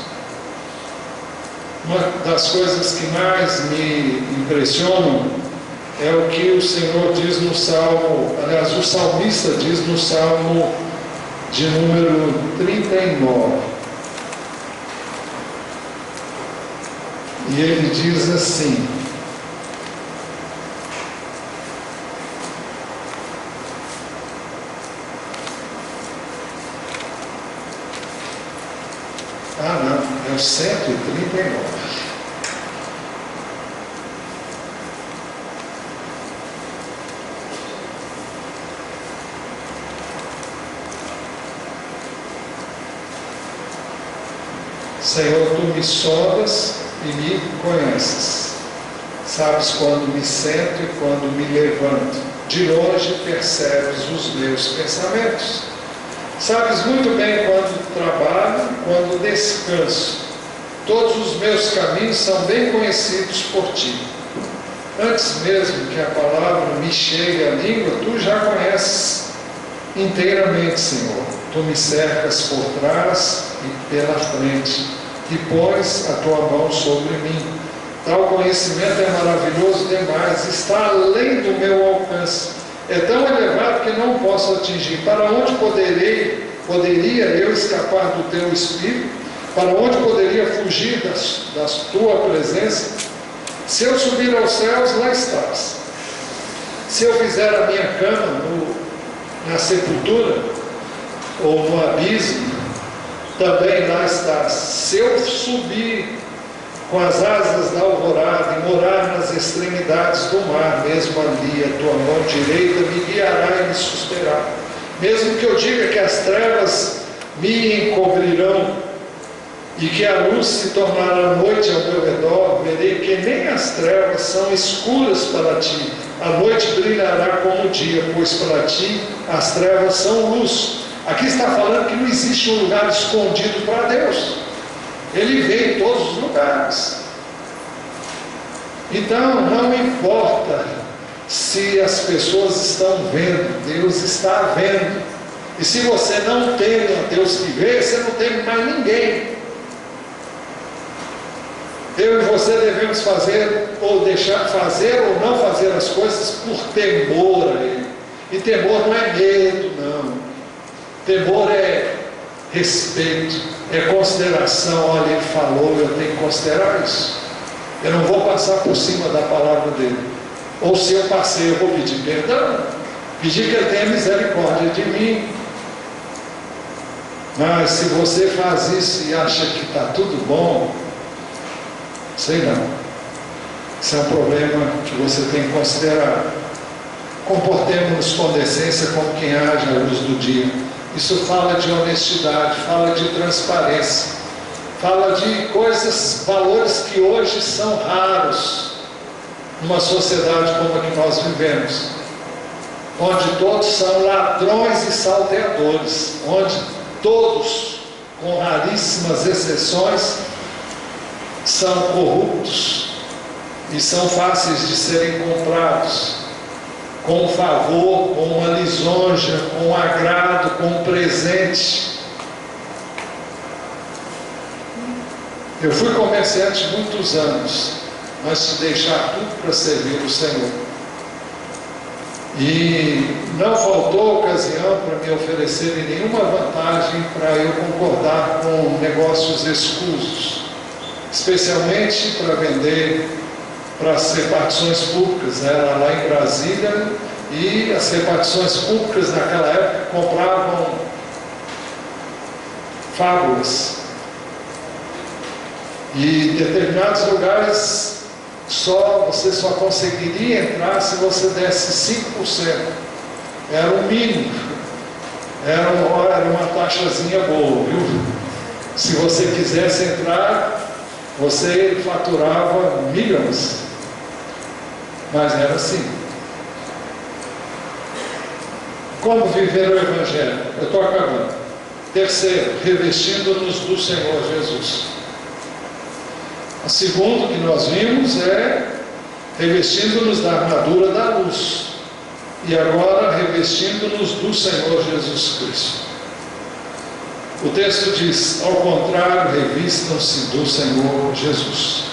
Uma das coisas que mais me impressionam é o que o Senhor diz no Salmo, aliás, o salmista diz no Salmo de número 39. E ele diz assim: é o 139. Senhor, tu me sondas e me conheces. Sabes quando me sento e quando me levanto. De longe percebes os meus pensamentos. Sabes muito bem quando trabalho e quando descanso. Todos os meus caminhos são bem conhecidos por ti. Antes mesmo que a palavra me chegue à língua, tu já conheces inteiramente, Senhor. Tu me cercas por trás e pela frente, e pões a tua mão sobre mim. Tal conhecimento é maravilhoso demais, está além do meu alcance. É tão elevado que não posso atingir. Para onde poderia eu escapar do teu Espírito? Para onde poderia fugir da tua presença? Se eu subir aos céus, lá estás. Se eu fizer a minha cama na sepultura, ou no abismo, também lá estás. Se eu subir com as asas da alvorada e morar nas extremidades do mar, mesmo ali a tua mão direita me guiará e me susterá. Mesmo que eu diga que as trevas me encobrirão e que a luz se tornará noite ao meu redor, verei que nem as trevas são escuras para ti. A noite brilhará como o dia, pois para ti as trevas são luz. Aqui está falando que não existe um lugar escondido para Deus. Ele vê em todos os lugares. Então, não importa se as pessoas estão vendo, Deus está vendo. E se você não tem a Deus que vê, você não tem mais ninguém. Eu e você devemos fazer ou deixar fazer ou não fazer as coisas por temor a Ele. E temor não é medo, não. Temor é respeito, é consideração. Olha, Ele falou, eu tenho que considerar isso. Eu não vou passar por cima da palavra dele. Ou se eu passei, eu vou pedir perdão, pedir que Ele tenha misericórdia de mim. Mas se você faz isso e acha que está tudo bom, Sei não. Isso é um problema que você tem que considerar. Comportemos-nos com decência como quem age à luz do dia. Isso fala de honestidade, fala de transparência, fala de coisas, valores que hoje são raros numa sociedade como a que nós vivemos, onde todos são ladrões e salteadores, onde todos, com raríssimas exceções, são corruptos e são fáceis de serem comprados, com favor, com uma lisonja, com um agrado, com um presente. Eu fui comerciante muitos anos, antes de deixar tudo para servir o Senhor. E não faltou ocasião para me oferecerem nenhuma vantagem para eu concordar com negócios escusos, especialmente para vender para as repartições públicas. Era lá em Brasília, e as repartições públicas naquela época compravam fábulas, e em determinados lugares você só conseguiria entrar se você desse 5%. Era o mínimo, era uma taxazinha boa, viu? Se você quisesse entrar, você faturava milhões, mas era assim. Como viver o Evangelho? Eu estou acabando. Terceiro, revestindo-nos do Senhor Jesus. O segundo que nós vimos é revestindo-nos da armadura da luz. E agora revestindo-nos do Senhor Jesus Cristo. O texto diz: ao contrário, revistam-se do Senhor Jesus.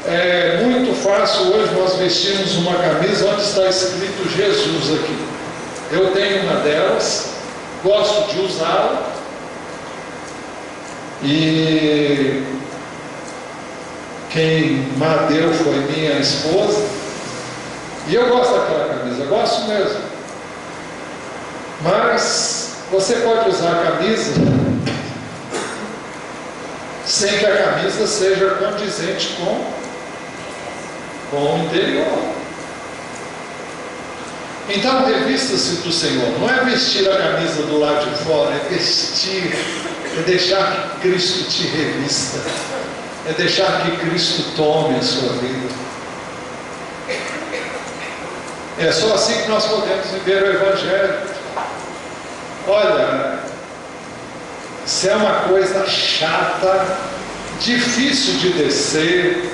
É muito fácil hoje nós vestirmos uma camisa onde está escrito Jesus aqui. Eu tenho uma delas, gosto de usá-la, e quem me deu foi minha esposa, e eu gosto daquela camisa, gosto mesmo. Mas você pode usar a camisa sem que a camisa seja condizente com o interior. Então, revista-se do Senhor. Não é vestir a camisa do lado de fora, é vestir, é deixar que Cristo te revista, é deixar que Cristo tome a sua vida. É só assim que nós podemos viver o Evangelho. Olha, isso é uma coisa chata, difícil de descer,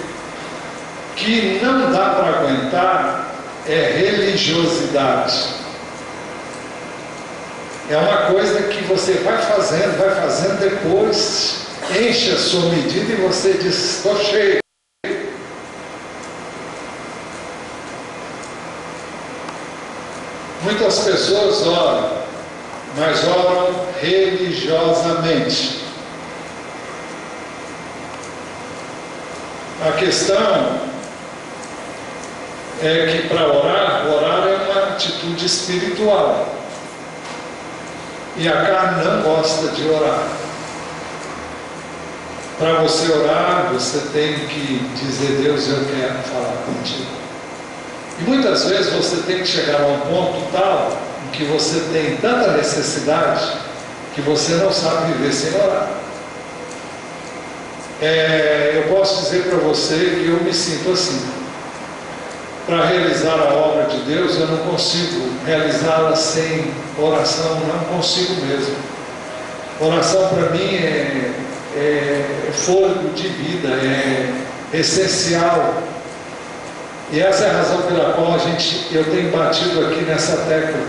que não dá para aguentar, é religiosidade. É uma coisa que você vai fazendo, depois enche a sua medida e você diz: estou cheio. Muitas pessoas oram, mas oram religiosamente. A questão é que para orar é uma atitude espiritual. E a carne não gosta de orar. Para você orar, você tem que dizer: Deus, eu quero falar contigo. E muitas vezes você tem que chegar a um ponto tal em que você tem tanta necessidade que você não sabe viver sem orar. Eu posso dizer para você que eu me sinto assim. Para realizar a obra de Deus, eu não consigo realizá-la sem oração, não consigo mesmo. Oração para mim é fôlego de vida, é essencial. E essa é a razão pela qual eu tenho batido aqui nessa tecla.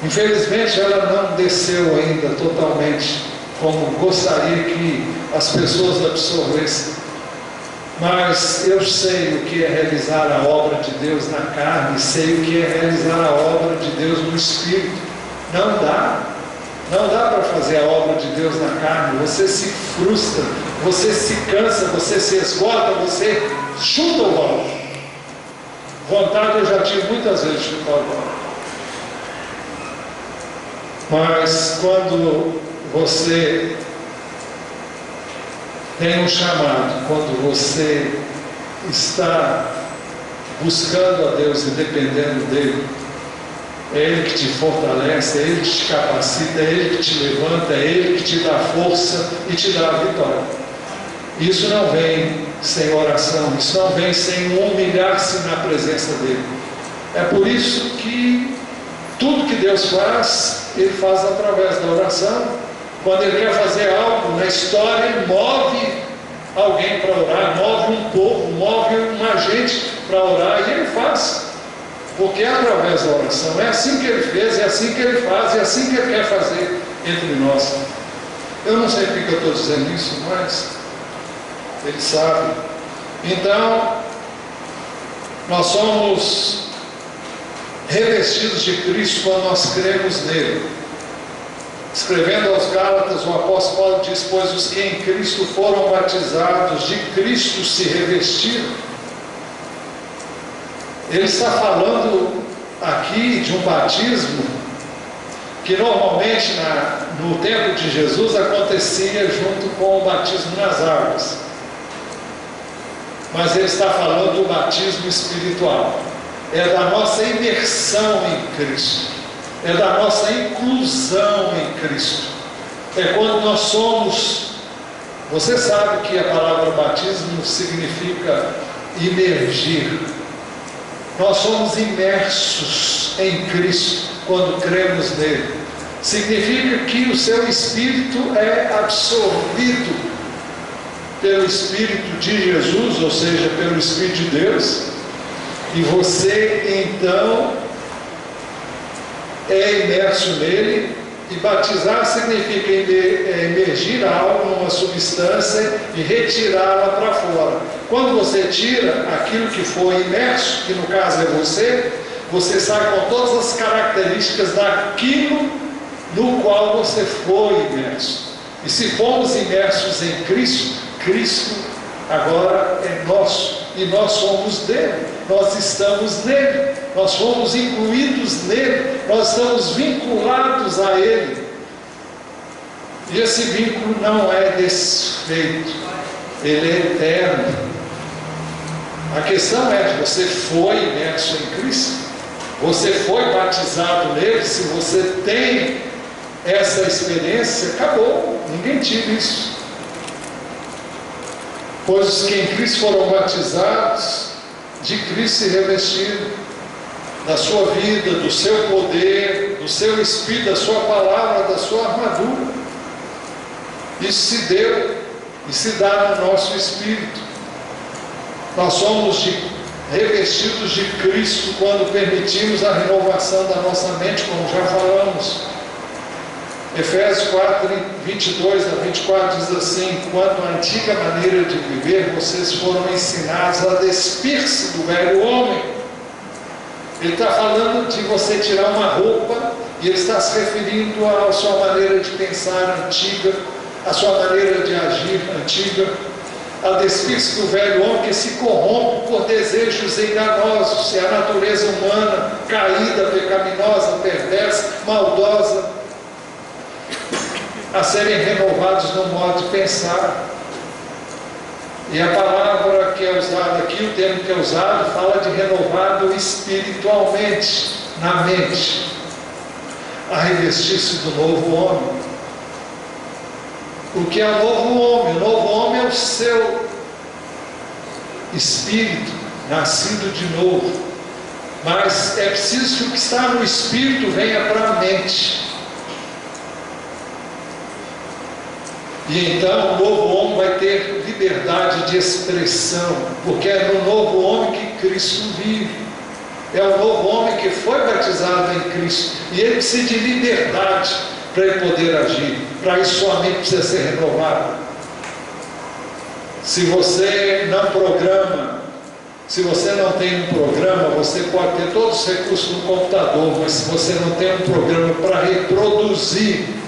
Infelizmente ela não desceu ainda totalmente como gostaria que as pessoas absorvessem. Mas eu sei o que é realizar a obra de Deus na carne, sei o que é realizar a obra de Deus no Espírito. Não dá para fazer a obra de Deus na carne. Você se frustra, você se cansa, você se esgota, você chuta o balde. Vontade eu já tive muitas vezes de chutar o balde. Mas quando você Tem um chamado quando você está buscando a Deus e dependendo dEle. É Ele que te fortalece, é Ele que te capacita, é Ele que te levanta, é Ele que te dá força e te dá a vitória. Isso não vem sem oração, isso não vem sem humilhar-se na presença dEle. É por isso que tudo que Deus faz, Ele faz através da oração. Quando Ele quer fazer algo na história, Ele move alguém para orar, move um povo, move uma gente para orar, e Ele faz. Porque é através da oração. É assim que Ele fez, é assim que Ele faz, é assim que Ele quer fazer entre nós. Eu não sei porque eu estou dizendo isso, mas Ele sabe. Então, nós somos revestidos de Cristo quando nós cremos nele. Escrevendo aos Gálatas, o apóstolo Paulo diz: pois os que em Cristo foram batizados, de Cristo se revestiram. Ele está falando aqui de um batismo que normalmente no tempo de Jesus acontecia junto com o batismo nas águas. Mas ele está falando do batismo espiritual. É da nossa imersão em Cristo. É da nossa inclusão em Cristo. É quando nós somos... Você sabe que a palavra batismo significa imergir. Nós somos imersos em Cristo quando cremos nele. Significa que o seu espírito é absorvido pelo Espírito de Jesus, ou seja, pelo Espírito de Deus, e você então é imerso nele. E batizar significa emergir algo numa substância e retirá-la para fora. Quando você tira aquilo que foi imerso, que no caso é você sai com todas as características daquilo no qual você foi imerso. E se fomos imersos em Cristo, Cristo agora é nosso e nós somos dele, nós estamos nele, nós fomos incluídos nele, nós estamos vinculados a ele. E esse vínculo não é desfeito, ele é eterno. A questão é que você foi imerso em Cristo, você foi batizado nele. Se você tem essa experiência, acabou, ninguém tira isso. Pois os que em Cristo foram batizados, de Cristo se revestiram, da sua vida, do seu poder, do seu Espírito, da sua palavra, da sua armadura. Isso se deu e se dá no nosso Espírito. Nós somos revestidos de Cristo quando permitimos a renovação da nossa mente, como já falamos. Efésios 4, 22 a 24 diz assim: quanto à antiga maneira de viver, vocês foram ensinados a despir-se do velho homem. Ele está falando de você tirar uma roupa, e ele está se referindo à sua maneira de pensar antiga, à sua maneira de agir antiga, a despir-se do velho homem que se corrompe por desejos enganosos. É a natureza humana caída, pecaminosa, perversa, maldosa, a serem renovados no modo de pensar. E a palavra que é usada aqui, o termo que é usado, fala de renovado espiritualmente, na mente, a revestir-se do novo homem. O que é o novo homem? O novo homem é o seu espírito nascido de novo. Mas é preciso que o que está no espírito venha para a mente. E então o novo homem vai ter liberdade de expressão, porque é no novo homem que Cristo vive. É o novo homem que foi batizado em Cristo, e ele precisa de liberdade para ele poder agir. Para isso sua mente precisa ser renovada. Se você não programa, se você não tem um programa, você pode ter todos os recursos no computador, mas se você não tem um programa para reproduzir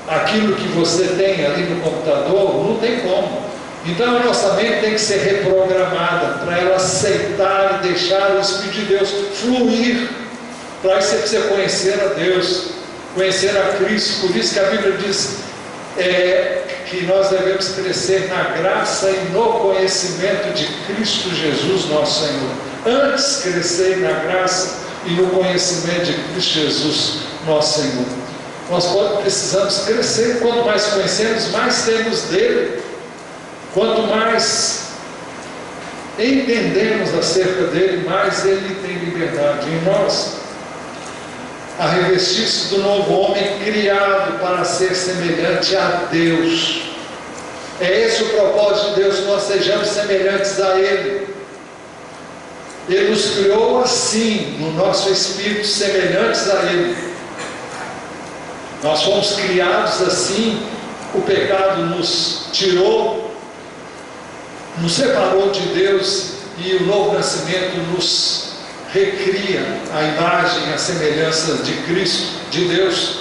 aquilo que você tem ali no computador, não tem como. Então a nossa mente tem que ser reprogramada para ela aceitar e deixar o Espírito de Deus fluir. Para isso você precisa conhecer a Deus, conhecer a Cristo. Por isso que a Bíblia diz que nós devemos crescer na graça e no conhecimento de Cristo Jesus, nosso Senhor. Antes crescer na graça e no conhecimento de Cristo Jesus, nosso Senhor. Nós precisamos crescer. Quanto mais conhecemos, mais temos dele. Quanto mais entendemos acerca dele, mais ele tem liberdade em nós. A revestir-se do novo homem, criado para ser semelhante a Deus. É esse o propósito de Deus, que nós sejamos semelhantes a Ele. Ele nos criou assim, no nosso espírito, semelhantes a Ele. Nós fomos criados assim, o pecado nos tirou, nos separou de Deus, e o novo nascimento nos recria a imagem, a semelhança de Cristo, de Deus.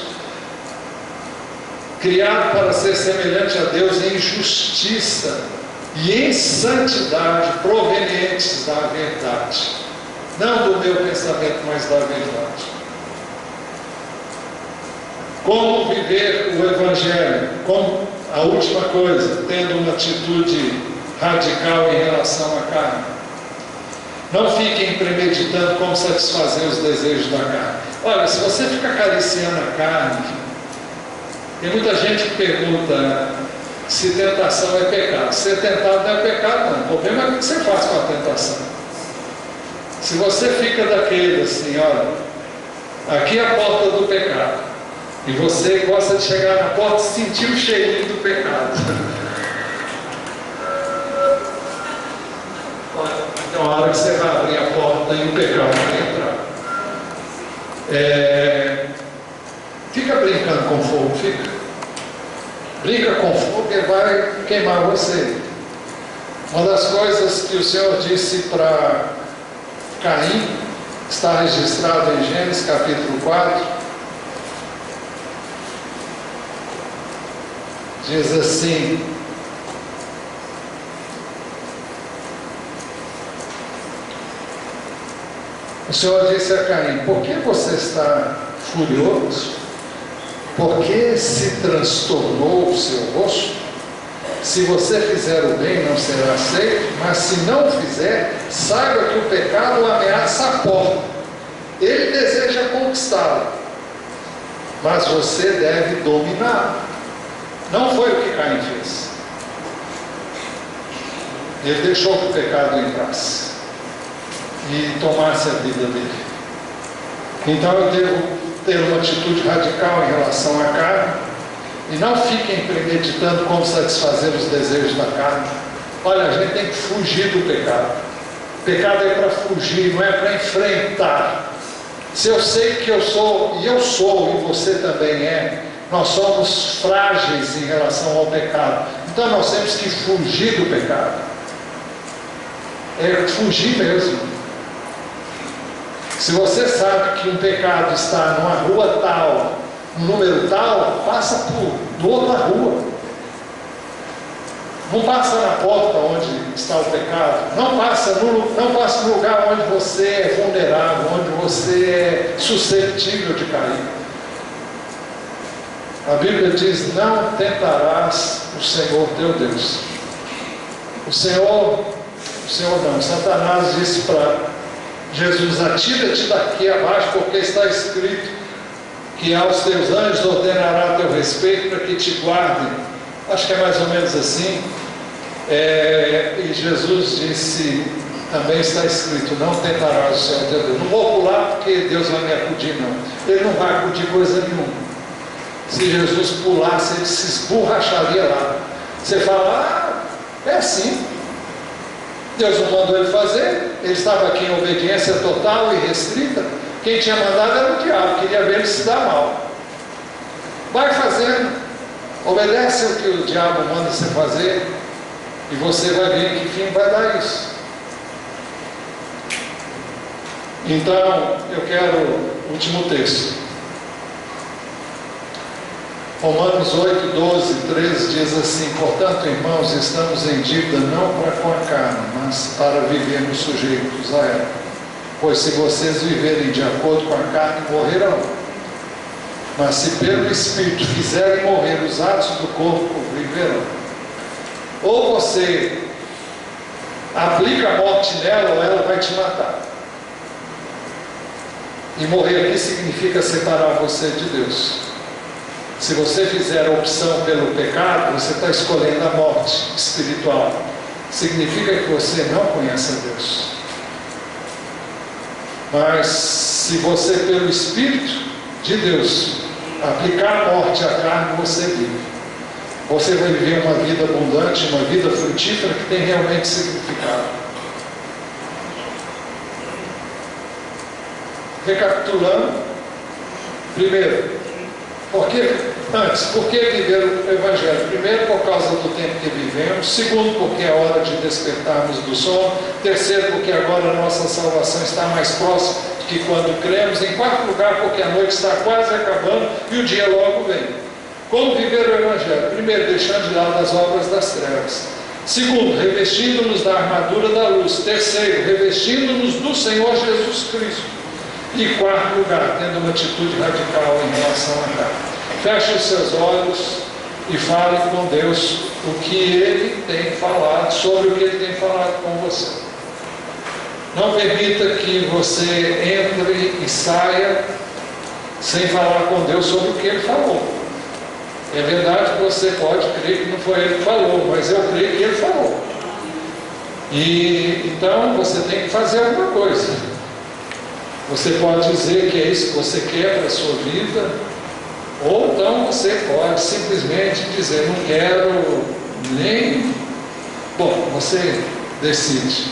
Criado para ser semelhante a Deus em justiça e em santidade, provenientes da verdade. Não do meu pensamento, mas da verdade. Como viver o Evangelho? Como a última coisa, tendo uma atitude radical em relação à carne. Não fiquem premeditando como satisfazer os desejos da carne. Olha, se você fica acariciando a carne, tem muita gente que pergunta se tentação é pecado. Ser tentado não é pecado, não. O problema é o que você faz com a tentação. Se você fica daquele assim, olha, aqui é a porta do pecado, e você gosta de chegar na porta e sentir o cheirinho do pecado. Então, a hora que você vai abrir a porta e o pecado vai entrar. Fica brincando com fogo, fica. Brinca com fogo, ele vai queimar você. Uma das coisas que o Senhor disse para Caim, está registrado em Gênesis capítulo 4, diz assim: o Senhor disse a Caim: por que você está furioso? Por que se transtornou o seu rosto? Se você fizer o bem, não será aceito, mas se não fizer, saiba que o pecado ameaça a porta. Ele deseja conquistá-la, mas você deve dominá-la. Não foi o que Caim fez. Ele deixou que o pecado entrasse e tomasse a vida dele. Então eu devo ter uma atitude radical em relação à carne, e não fiquem premeditando como satisfazer os desejos da carne. Olha, a gente tem que fugir do pecado. O pecado é para fugir, não é para enfrentar. Se eu sei que eu sou, e eu sou, e você também é, nós somos frágeis em relação ao pecado. Então nós temos que fugir do pecado. É fugir mesmo. Se você sabe que um pecado está numa rua tal, um número tal, passa do outra rua. Não passa na porta onde está o pecado. Não passa no lugar onde você é vulnerável, onde você é suscetível de cair. A Bíblia diz: não tentarás o Senhor teu Deus. Satanás disse para Jesus: atira-te daqui abaixo, porque está escrito que aos teus anjos ordenará a teu respeito para que te guardem. Acho que é mais ou menos assim. E Jesus disse, também está escrito: não tentarás o Senhor teu Deus. Não vou pular porque Deus vai me acudir, não. Ele não vai acudir coisa nenhuma. Se Jesus pulasse, ele se esborracharia lá. Você fala: é assim. Deus não mandou ele fazer, ele estava aqui em obediência total e restrita. Quem tinha mandado era o diabo, queria ver ele se dar mal. Vai fazendo, obedece o que o diabo manda você fazer, e você vai ver em que fim vai dar isso. Então, eu quero o último texto. Romanos 8, 12, 13 diz assim: portanto, irmãos, estamos em dívida não para com a carne, mas para vivermos sujeitos a ela. Pois se vocês viverem de acordo com a carne, morrerão. Mas se pelo Espírito fizerem morrer os atos do corpo, viverão. Ou você aplica a morte nela, ou ela vai te matar. E morrer aqui significa separar você de Deus. Se você fizer a opção pelo pecado, você está escolhendo a morte espiritual. Significa que você não conhece a Deus. Mas se você, pelo Espírito de Deus, aplicar a morte à carne, você vive. Você vai viver uma vida abundante, uma vida frutífera que tem realmente significado. Recapitulando, primeiro, por que viver o Evangelho? Primeiro, por causa do tempo que vivemos. Segundo, porque é hora de despertarmos do sono. Terceiro, porque agora a nossa salvação está mais próxima do que quando cremos. Em quarto lugar, porque a noite está quase acabando e o dia logo vem. Como viver o Evangelho? Primeiro, deixando de lado as obras das trevas. Segundo, revestindo-nos da armadura da luz. Terceiro, revestindo-nos do Senhor Jesus Cristo. E quarto lugar, tendo uma atitude radical em relação a cá. Feche os seus olhos e fale com Deus o que Ele tem falado, sobre o que Ele tem falado com você. Não permita que você entre e saia sem falar com Deus sobre o que Ele falou. É verdade que você pode crer que não foi Ele que falou, mas eu creio que Ele falou. E então você tem que fazer alguma coisa. Você pode dizer que é isso que você quer para a sua vida, ou então você pode simplesmente dizer, não quero nem... Bom, você decide.